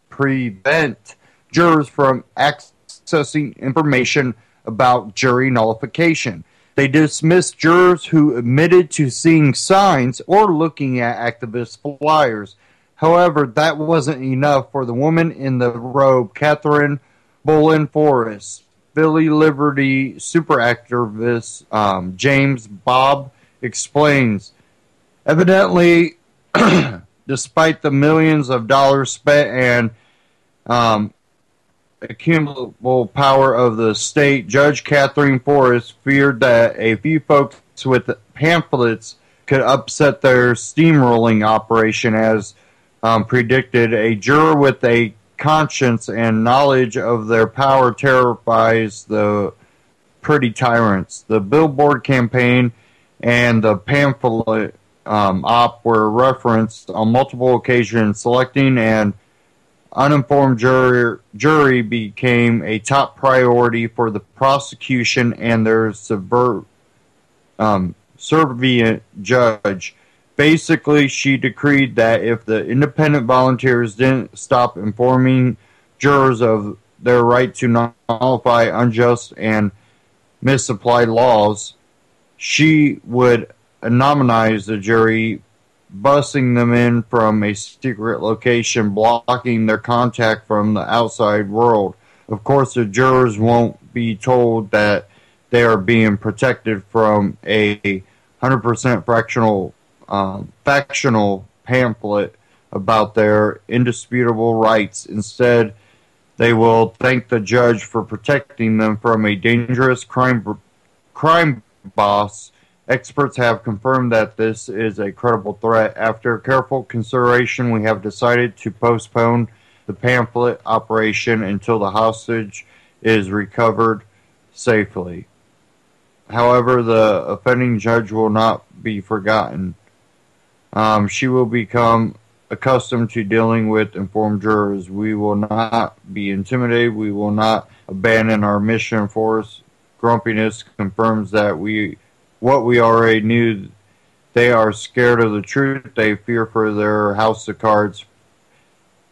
prevent jurors from accessing information about jury nullification. They dismissed jurors who admitted to seeing signs or looking at activist flyers. However, that wasn't enough for the woman in the robe, Catherine Bolin Forrest. Philly Liberty super activist James Bob explains. Evidently, despite the millions of dollars spent and accumulable power of the state, Judge Catherine Forrest feared that a few folks with pamphlets could upset their steamrolling operation. As predicted, a juror with a conscience and knowledge of their power terrifies the pretty tyrants. The billboard campaign and the pamphlet op were referenced on multiple occasions. Selecting an uninformed jury became a top priority for the prosecution and their servient judge. Basically, she decreed that if the independent volunteers didn't stop informing jurors of their right to nullify unjust and misapplied laws, she would anonymize the jury, bussing them in from a secret location, blocking their contact from the outside world. Of course, the jurors won't be told that they are being protected from a 100% factional pamphlet about their indisputable rights. Instead, they will thank the judge for protecting them from a dangerous crime boss. Experts have confirmed that this is a credible threat. After careful consideration, we have decided to postpone the pamphlet operation until the hostage is recovered safely. However, the offending judge will not be forgotten. She will become accustomed to dealing with informed jurors. We will not be intimidated. We will not abandon our mission. Force grumpiness confirms that what we already knew. They are scared of the truth. They fear for their house of cards.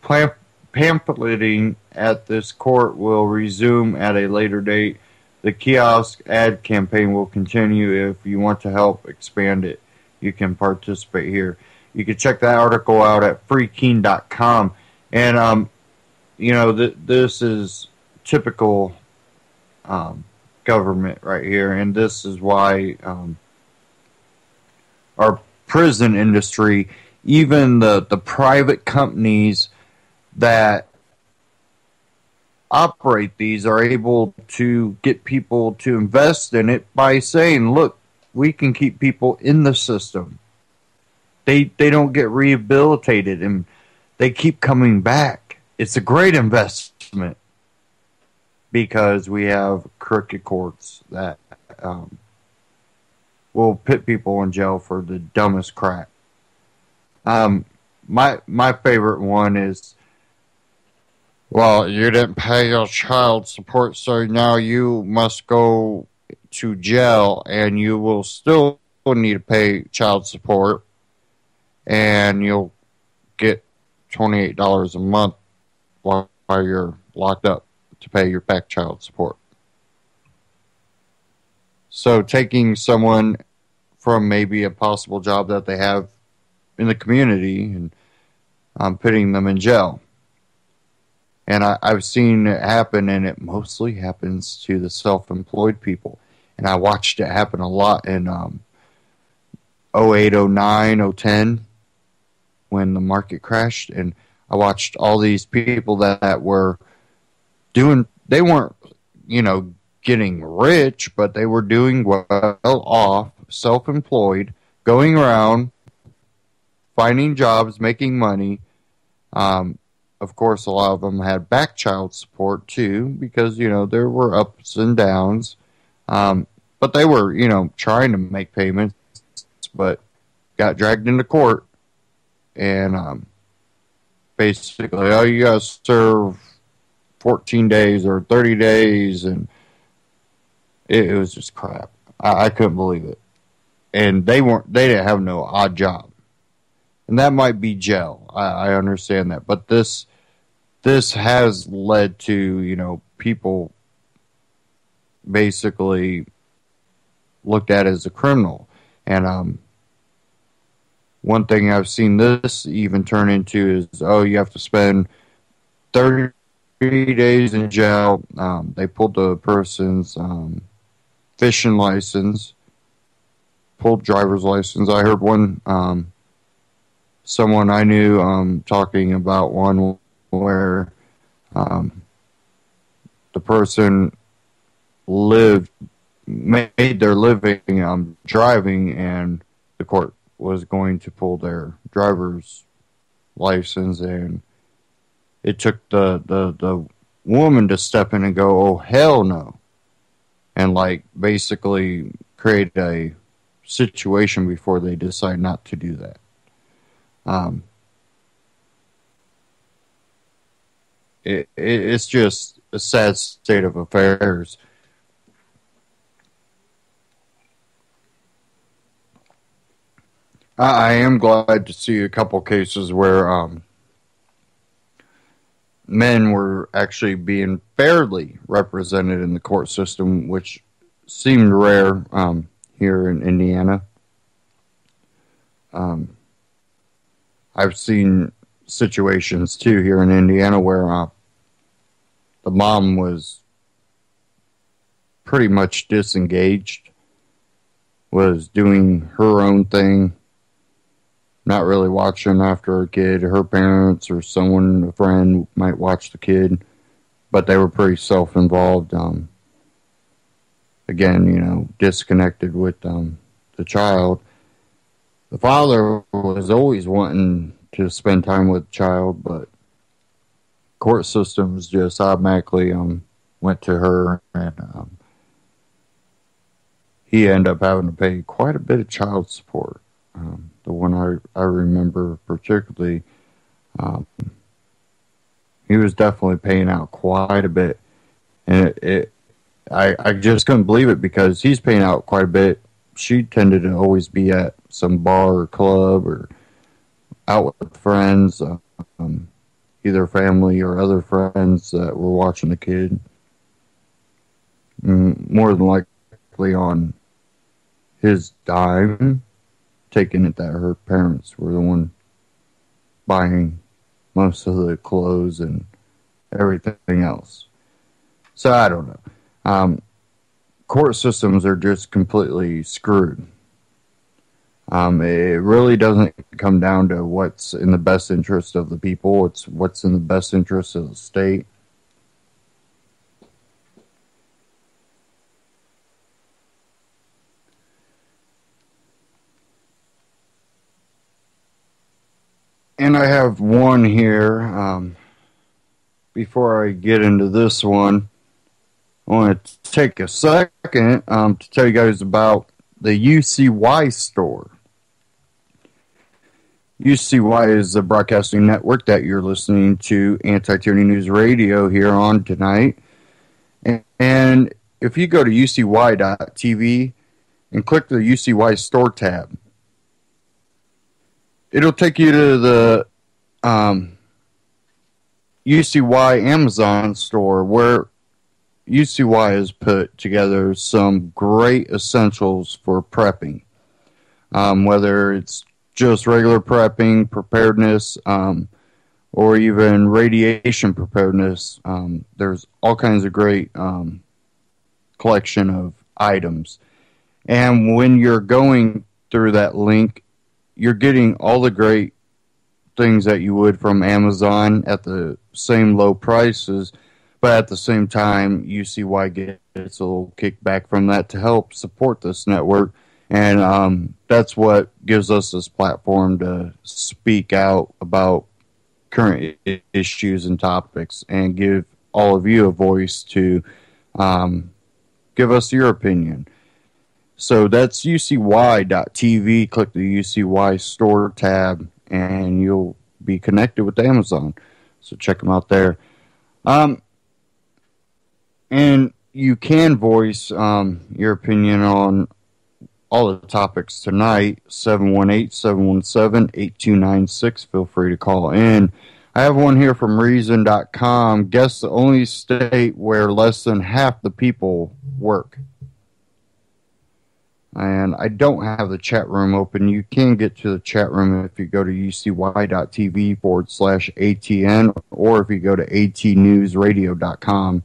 Pamphleting at this court will resume at a later date. The kiosk ad campaign will continue. If you want to help expand it, you can participate here. You can check that article out at freekeen.com. And, this is typical government right here, and this is why our prison industry, even the private companies that operate these, are able to get people to invest in it by saying, look, we can keep people in the system. They don't get rehabilitated, and they keep coming back. It's a great investment because we have crooked courts that will put people in jail for the dumbest crap. My favorite one is, well, you didn't pay your child support, so now you must go to jail, and you will still need to pay child support, and you'll get $28 a month while you're locked up to pay your back child support. So taking someone from maybe a possible job that they have in the community and putting them in jail. And I've seen it happen, and it mostly happens to the self-employed people. And I watched it happen a lot in 08, 09, 010 when the market crashed. And I watched all these people that were they weren't, getting rich, but they were doing well off, self-employed, going around, finding jobs, making money. Of course, a lot of them had back child support too, because, there were ups and downs. But they were, trying to make payments, but got dragged into court. And basically, oh, you got to serve 14 days or 30 days, and it was just crap. I couldn't believe it. And they didn't have no odd job. And that might be jail. I understand that. But this has led to, you know, people basically looked at as a criminal. And one thing I've seen this even turn into is, oh, you have to spend 30 days in jail. They pulled the person's fishing license, pulled driver's license. I heard one, someone I knew talking about one where the person made their living driving, and the court was going to pull their driver's license, and it took the woman to step in and go, oh, hell no. And, like, basically create a situation before they decide not to do that. It's just a sad state of affairs. I am glad to see a couple cases where men were actually being fairly represented in the court system, which seemed rare here in Indiana. I've seen situations too here in Indiana where the mom was pretty much disengaged, was doing her own thing, not really watching after her kid. Her parents or someone, a friend, might watch the kid, but they were pretty self-involved. Again, you know, disconnected with the child. The father was always wanting to spend time with the child, but court systems just automatically went to her, and he ended up having to pay quite a bit of child support. The one I remember particularly, he was definitely paying out quite a bit, and I just couldn't believe it because he's paying out quite a bit. She tended to always be at some bar or club or out with friends, either family or other friends that were watching the kid. More than likely on his dime, taking it that her parents were the one buying most of the clothes and everything else. So I don't know. Court systems are just completely screwed. It really doesn't come down to what's in the best interest of the people. It's what's in the best interest of the state. And I have one here. Before I get into this one, I want to take a second to tell you guys about the UCY store. UCY is the broadcasting network that you're listening to Anti-Tyranny News Radio here on tonight. And if you go to ucy.tv and click the UCY store tab, it'll take you to the UCY Amazon store, where UCY has put together some great essentials for prepping. Whether it's just regular prepping, preparedness, or even radiation preparedness, there's all kinds of great collection of items. And when you're going through that link, you're getting all the great things that you would from Amazon at the same low prices, but at the same time, UCY gets a little kickback from that to help support this network. And that's what gives us this platform to speak out about current issues and topics and give all of you a voice to give us your opinion. So that's ucy.tv. Click the UCY store tab, and you'll be connected with Amazon. So check them out there. And you can voice your opinion on all the topics tonight. 718-717-8296. Feel free to call in. I have one here from Reason.com. Guess the only state where less than half the people work. And I don't have the chat room open. You can get to the chat room if you go to ucy.tv/ATN or if you go to atnewsradio.com.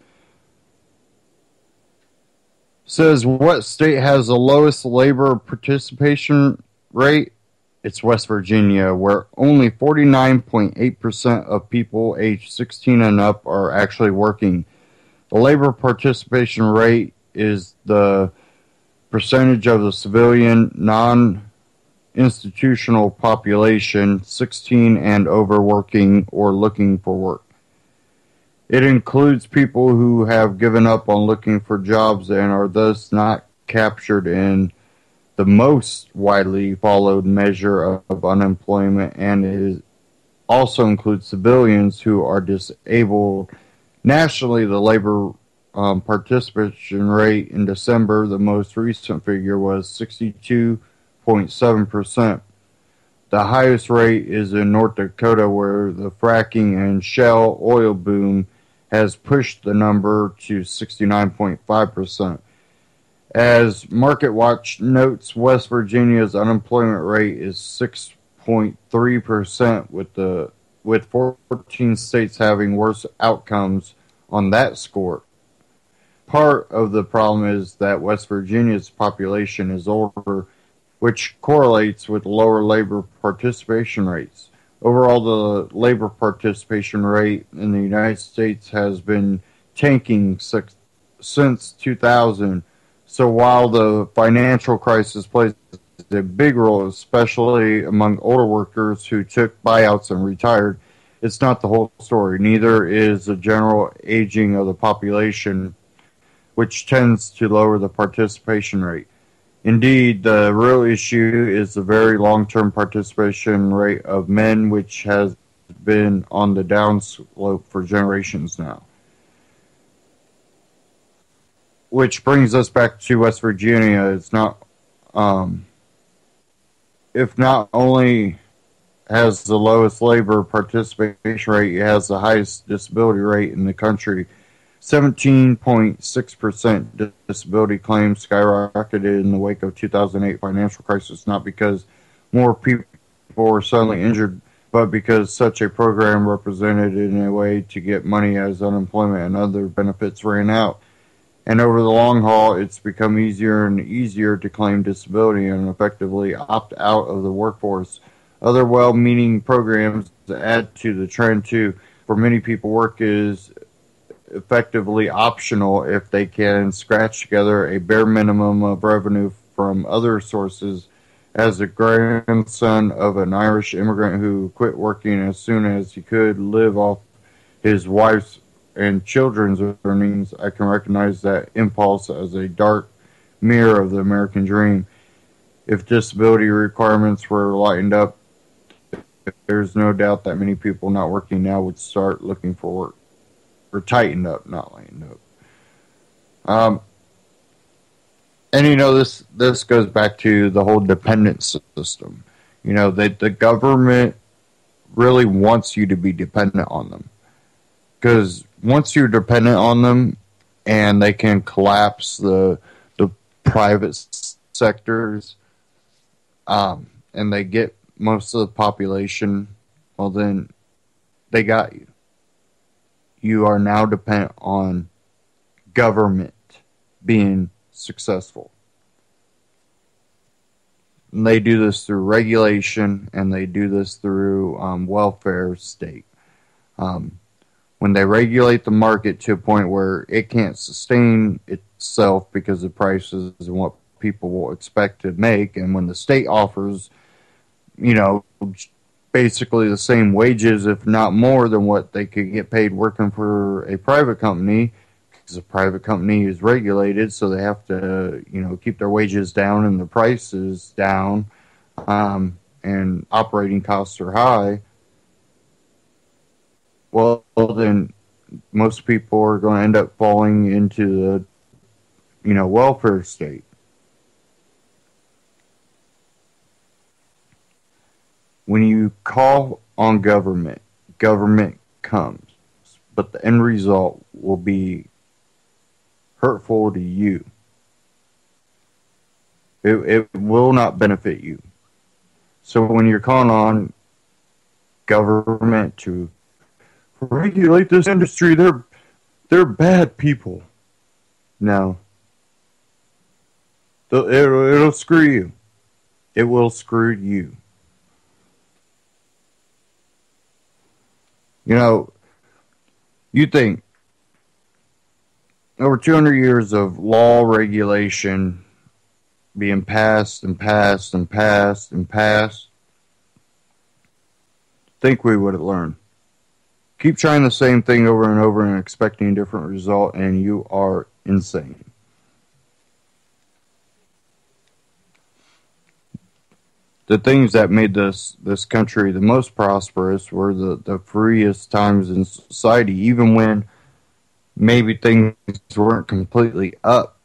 Says, what state has the lowest labor participation rate? It's West Virginia, where only 49.8% of people aged 16 and up are actually working. The labor participation rate is the percentage of the civilian non-institutional population 16 and over working or looking for work. It includes people who have given up on looking for jobs and are thus not captured in the most widely followed measure of unemployment, and it also includes civilians who are disabled. Nationally, the labor participation rate in December, the most recent figure, was 62.7%. The highest rate is in North Dakota, where the fracking and shale oil boom has pushed the number to 69.5%. As MarketWatch notes, West Virginia's unemployment rate is 6.3%, with 14 states having worse outcomes on that score. Part of the problem is that West Virginia's population is older, which correlates with lower labor participation rates. Overall, the labor participation rate in the United States has been tanking since 2000. So while the financial crisis plays a big role, especially among older workers who took buyouts and retired, it's not the whole story. Neither is the general aging of the population, which tends to lower the participation rate. Indeed, the real issue is the very long-term participation rate of men, which has been on the downslope for generations now. Which brings us back to West Virginia. It's not, if not only has the lowest labor participation rate, it has the highest disability rate in the country. 17.6% disability claims skyrocketed in the wake of 2008 financial crisis, not because more people were suddenly injured, but because such a program represented in a way to get money as unemployment and other benefits ran out. And over the long haul, it's become easier and easier to claim disability and effectively opt out of the workforce. Other well-meaning programs add to the trend, too. For many people, work is effectively optional if they can scratch together a bare minimum of revenue from other sources. As the grandson of an Irish immigrant who quit working as soon as he could live off his wife's and children's earnings, I can recognize that impulse as a dark mirror of the American dream. If disability requirements were lightened up, there's no doubt that many people not working now would start looking for work. Or tightened up, not lightened up. And you know, this goes back to the whole dependent system. You know, that the government really wants you to be dependent on them. Because once you're dependent on them and they can collapse the private sectors and they get most of the population, well then they got you. You are now dependent on government being successful. And they do this through regulation and they do this through welfare state. When they regulate the market to a point where it can't sustain itself because of prices and what people will expect to make, and when the state offers, you know, basically the same wages, if not more, than what they could get paid working for a private company, because a private company is regulated, so they have to, you know, keep their wages down and the prices down, and operating costs are high. Well, then most people are going to end up falling into the welfare state. When you call on government, government comes, but the end result will be hurtful to you. It will not benefit you. So when you're calling on government to regulate this industry, they're bad people. No. It'll screw you. It will screw you. You think over 200 years of law regulation being passed and passed and passed and passed, think we would have learned. Keep trying the same thing over and over and expecting a different result, and you are insane. The things that made this country the most prosperous were the freest times in society, even when maybe things weren't completely up.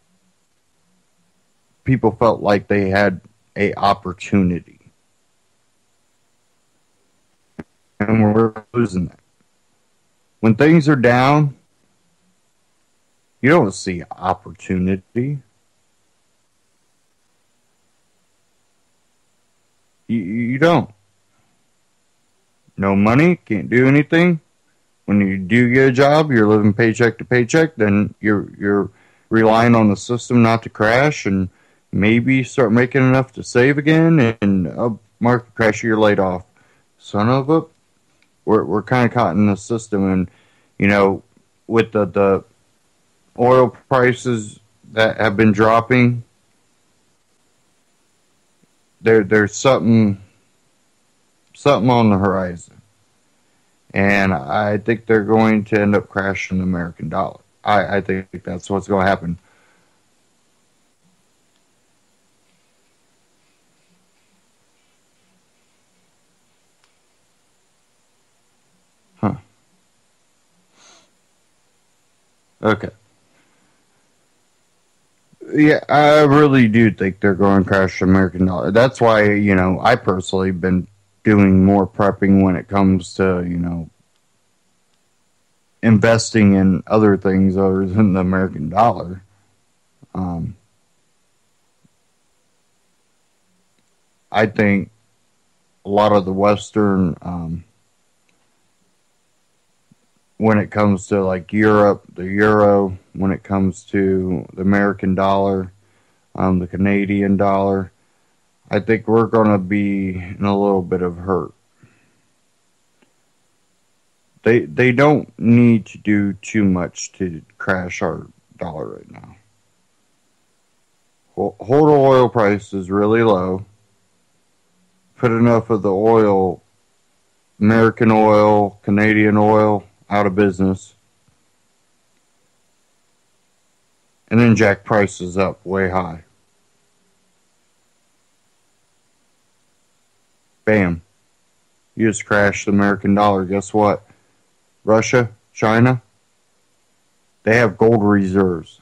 People felt like they had a opportunity. And we're losing that. When things are down, you don't see opportunity. You don't. No money, can't do anything. When you do get a job, you're living paycheck to paycheck, then you're relying on the system not to crash and maybe start making enough to save again, and market crash, you're laid off. Son of a... We're kind of caught in the system, and, with the oil prices that have been dropping, there's something on the horizon. And I think they're going to end up crashing the American dollar. I think that's what's going to happen. Huh. Okay. Yeah, I really do think they're going to crash the American dollar. That's why, I personally been doing more prepping when it comes to, investing in other things other than the American dollar. I think a lot of the Western, when it comes to like Europe, the euro, when it comes to the American dollar, the Canadian dollar, I think we're going to be in a little bit of hurt. They don't need to do too much to crash our dollar right now. Hold oil prices really low. Put enough of the oil, American oil, Canadian oil, out of business. And then jack prices up way high. Bam. You just crashed the American dollar. Guess what? Russia, China, they have gold reserves.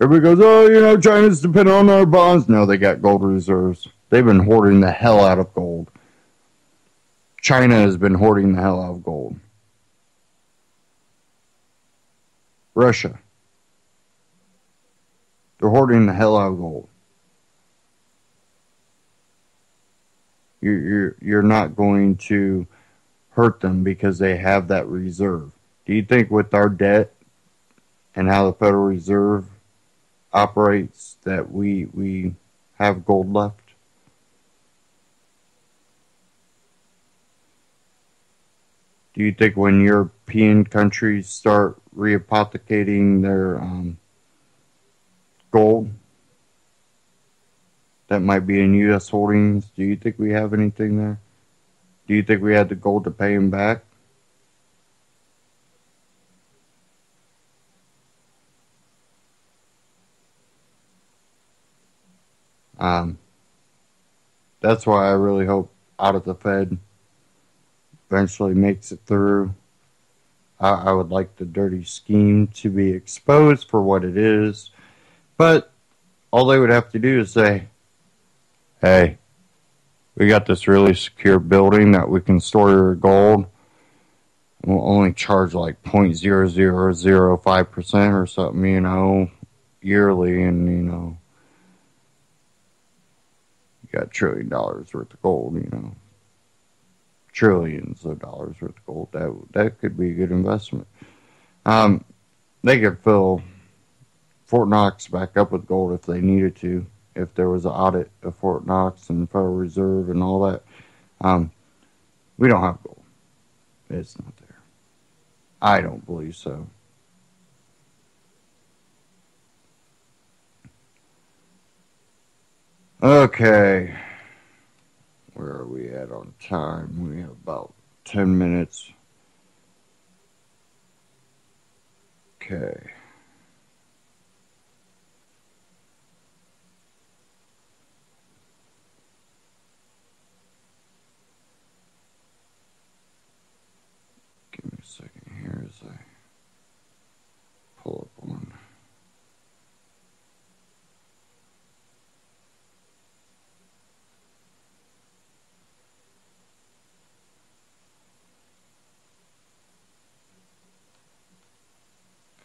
Everybody goes, China's dependent on our bonds. No, they got gold reserves. They've been hoarding the hell out of gold. China has been hoarding the hell out of gold. Russia, they're hoarding the hell out of gold. You're not going to hurt them because they have that reserve. Do you think with our debt and how the Federal Reserve operates that we have gold left? Do you think when European countries start rehypothecating their gold that might be in U.S. holdings, do you think we have anything there? Do you think we had the gold to pay them back? That's why I really hope out of the Fed eventually makes it through. I would like the dirty scheme to be exposed for what it is. But all they would have to do is say, hey, we got this really secure building that we can store your gold. We'll only charge like 0.0005% or something, yearly, and, you got $1 trillion worth of gold, trillions of dollars worth of gold. That could be a good investment. They could fill Fort Knox back up with gold if they needed to, if there was an audit of Fort Knox and Federal Reserve and all that. We don't have gold. It's not there. I don't believe so. Okay. Where are we at on time? We have about 10 minutes. Okay. Give me a second here as I pull up one.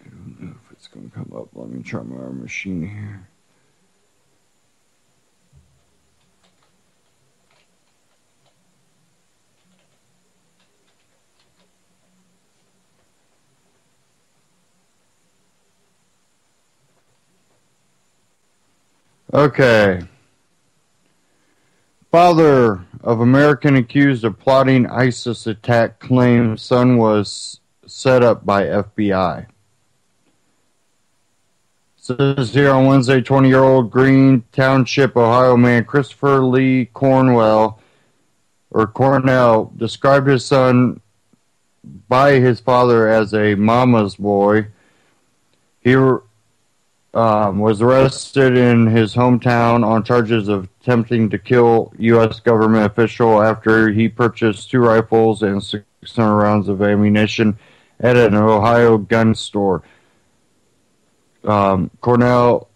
I don't know if it's going to come up. Let me try my machine here. Okay. Father of American accused of plotting ISIS attack claims son was set up by FBI. Says here on Wednesday, 20-year-old Green Township, Ohio man Christopher Lee Cornell described his son by his father as a mama's boy. He was arrested in his hometown on charges of attempting to kill U.S. government official after he purchased 2 rifles and 600 rounds of ammunition at an Ohio gun store. Cornell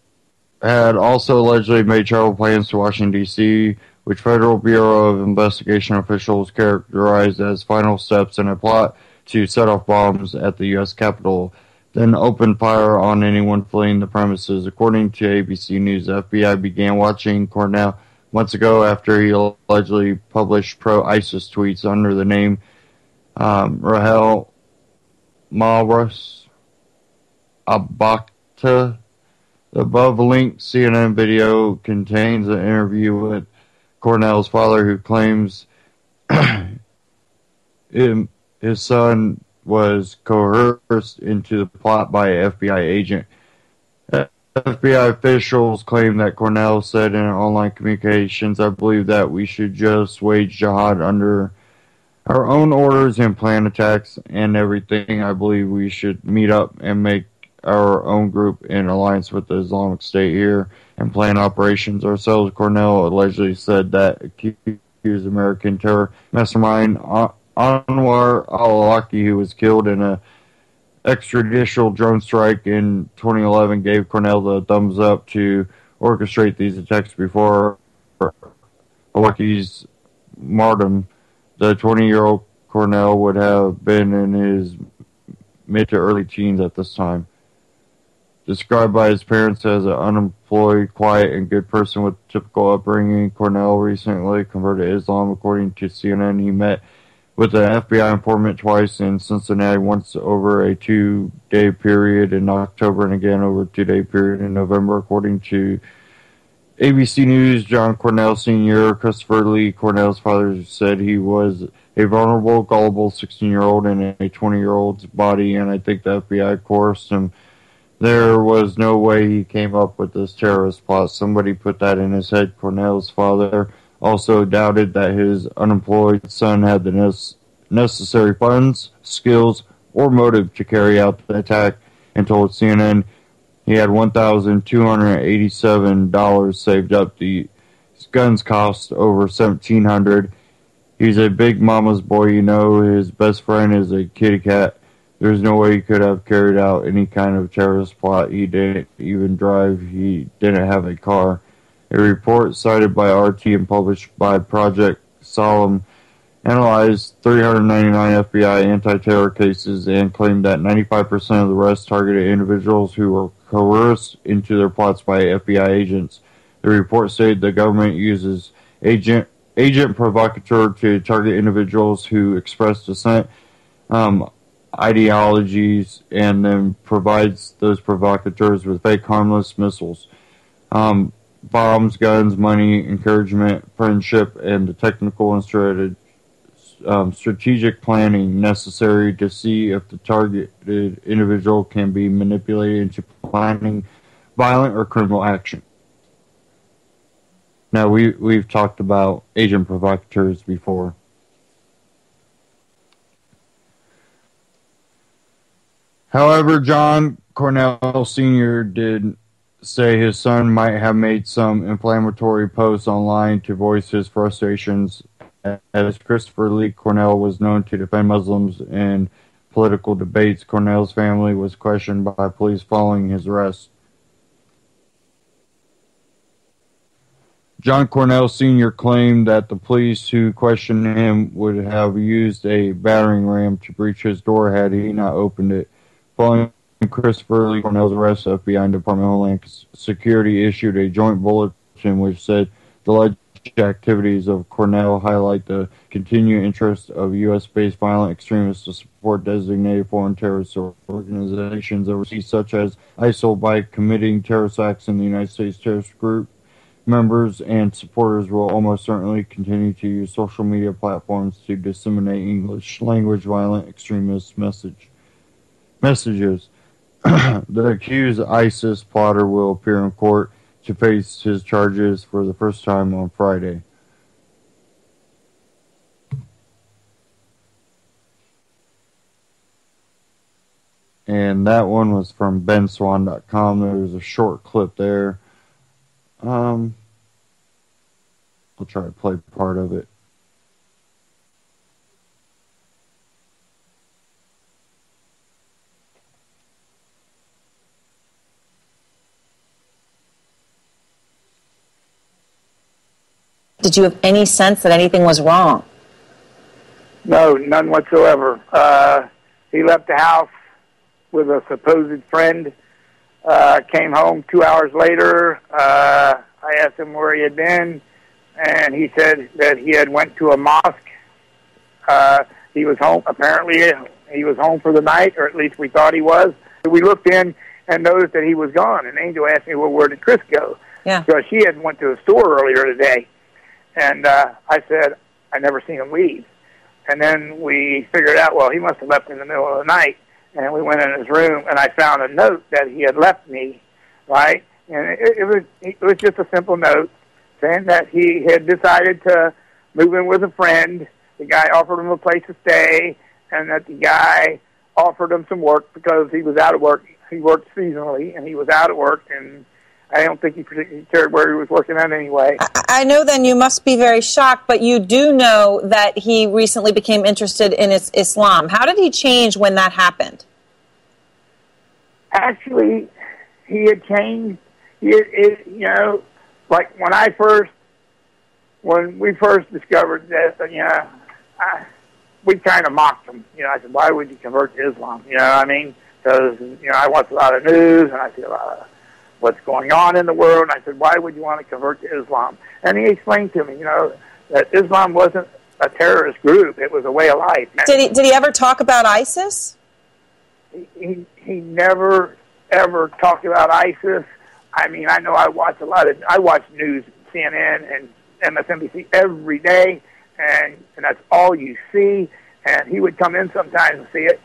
had also allegedly made travel plans to Washington, D.C., which Federal Bureau of Investigation officials characterized as final steps in a plot to set off bombs at the U.S. Capitol, then opened fire on anyone fleeing the premises. According to ABC News, the FBI began watching Cornell months ago after he allegedly published pro-ISIS tweets under the name Rahel Malrus Abakta. The above-linked CNN video contains an interview with Cornell's father, who claims his son was coerced into the plot by an FBI agent. FBI officials claim that Cornell said in online communications, "I believe that we should just wage jihad under our own orders and plan attacks and everything. I believe we should meet up and make our own group in alliance with the Islamic State here and plan operations ourselves." Cornell allegedly said that accused American terror mastermind Anwar al-Awlaki, who was killed in a extrajudicial drone strike in 2011, gave Cornell the thumbs up to orchestrate these attacks before Awlaki's martyrdom. The 20-year-old Cornell would have been in his mid to early teens at this time. Described by his parents as an unemployed, quiet, and good person with typical upbringing, Cornell recently converted to Islam. According to CNN, he met with an FBI informant twice in Cincinnati, once over a 2-day period in October and again over a 2-day period in November. According to ABC News, John Cornell Sr., Christopher Lee Cornell's father, said he was a vulnerable, gullible 16-year-old in a 20-year-old's body, and I think the FBI coerced him. There was no way he came up with this terrorist plot. Somebody put that in his head. Cornell's father also doubted that his unemployed son had the necessary funds, skills, or motive to carry out the attack, and told CNN he had $1,287 saved up. His guns cost over $1,700. He's a big mama's boy, His best friend is a kitty cat There's no way he could have carried out any kind of terrorist plot. He didn't even drive. He didn't have a car. A report cited by RT and published by Project Solemn analyzed 399 FBI anti-terror cases and claimed that 95% of the arrests targeted individuals who were coerced into their plots by FBI agents. The report stated the government uses agent provocateur to target individuals who express dissent, ideologies, and then provides those provocateurs with fake harmless missiles, bombs, guns, money, encouragement, friendship, and the technical and strategic planning necessary to see if the targeted individual can be manipulated into planning violent or criminal action. Now, we've talked about agent provocateurs before. However, John Cornell Sr. did say his son might have made some inflammatory posts online to voice his frustrations, as Christopher Lee Cornell was known to defend Muslims in political debates. Cornell's family was questioned by police following his arrest. John Cornell Sr. claimed that the police who questioned him would have used a battering ram to breach his door had he not opened it. Following Christopher Lee Cornell's arrest, the FBI and Department of Homeland Security issued a joint bulletin which said the alleged activities of Cornell highlight the continued interest of U.S.-based violent extremists to support designated foreign terrorist organizations overseas, such as ISIL, by committing terrorist acts in the United States. Terrorist group members and supporters will almost certainly continue to use social media platforms to disseminate English language violent extremist messages. The accused ISIS plotter will appear in court to face his charges for the first time on Friday. And that one was from benswan.com. There was a short clip there. I'll try to play part of it. Did you have any sense that anything was wrong? No, none whatsoever. He left the house with a supposed friend, came home 2 hours later. I asked him where he had been, and he said that he had went to a mosque. He was home, apparently he was home for the night, or at least we thought he was. We looked in and noticed that he was gone, and Angel asked me, well, where did Chris go? Yeah. Because she had went to the store earlier today. And I said, I never seen him leave. And then we figured out, well, he must have left in the middle of the night. And we went in his room, and I found a note that he had left me, right? And it was just a simple note saying that he had decided to move in with a friend. The guy offered him a place to stay, and that the guy offered him some work because he was out of work. He worked seasonally, and he was out of work, and I don't think he particularly cared where he was working at anyway. I know then you must be very shocked, but you do know that he recently became interested in Islam. How did he change when that happened? Actually, he had changed. Like when we first discovered that, we kind of mocked him. I said, why would you convert to Islam? You know what I mean? Because, I watch a lot of news, and I see a lot of what's going on in the world. And I said, why would you want to convert to Islam? And he explained to me, that Islam wasn't a terrorist group. It was a way of life. Did he ever talk about ISIS? He never, ever talked about ISIS. I mean, I know I watch news, CNN and MSNBC every day, and that's all you see. And he would come in sometimes and see it,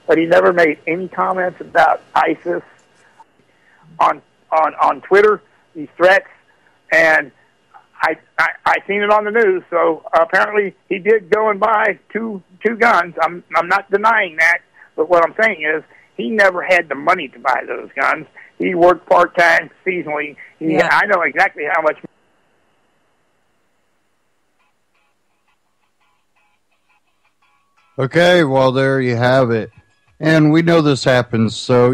but he never made any comments about ISIS on Twitter, these threats, and I seen it on the news. So apparently he did go and buy two guns. I'm not denying that, but what I'm saying is he never had the money to buy those guns. He worked part-time, seasonally. I know exactly how much. Okay, well, there you have it. And we know this happens, so,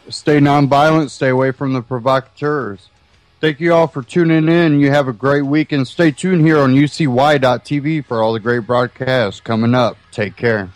stay nonviolent, stay away from the provocateurs. Thank you all for tuning in. You have a great week, and stay tuned here on UCY.tv for all the great broadcasts coming up. Take care.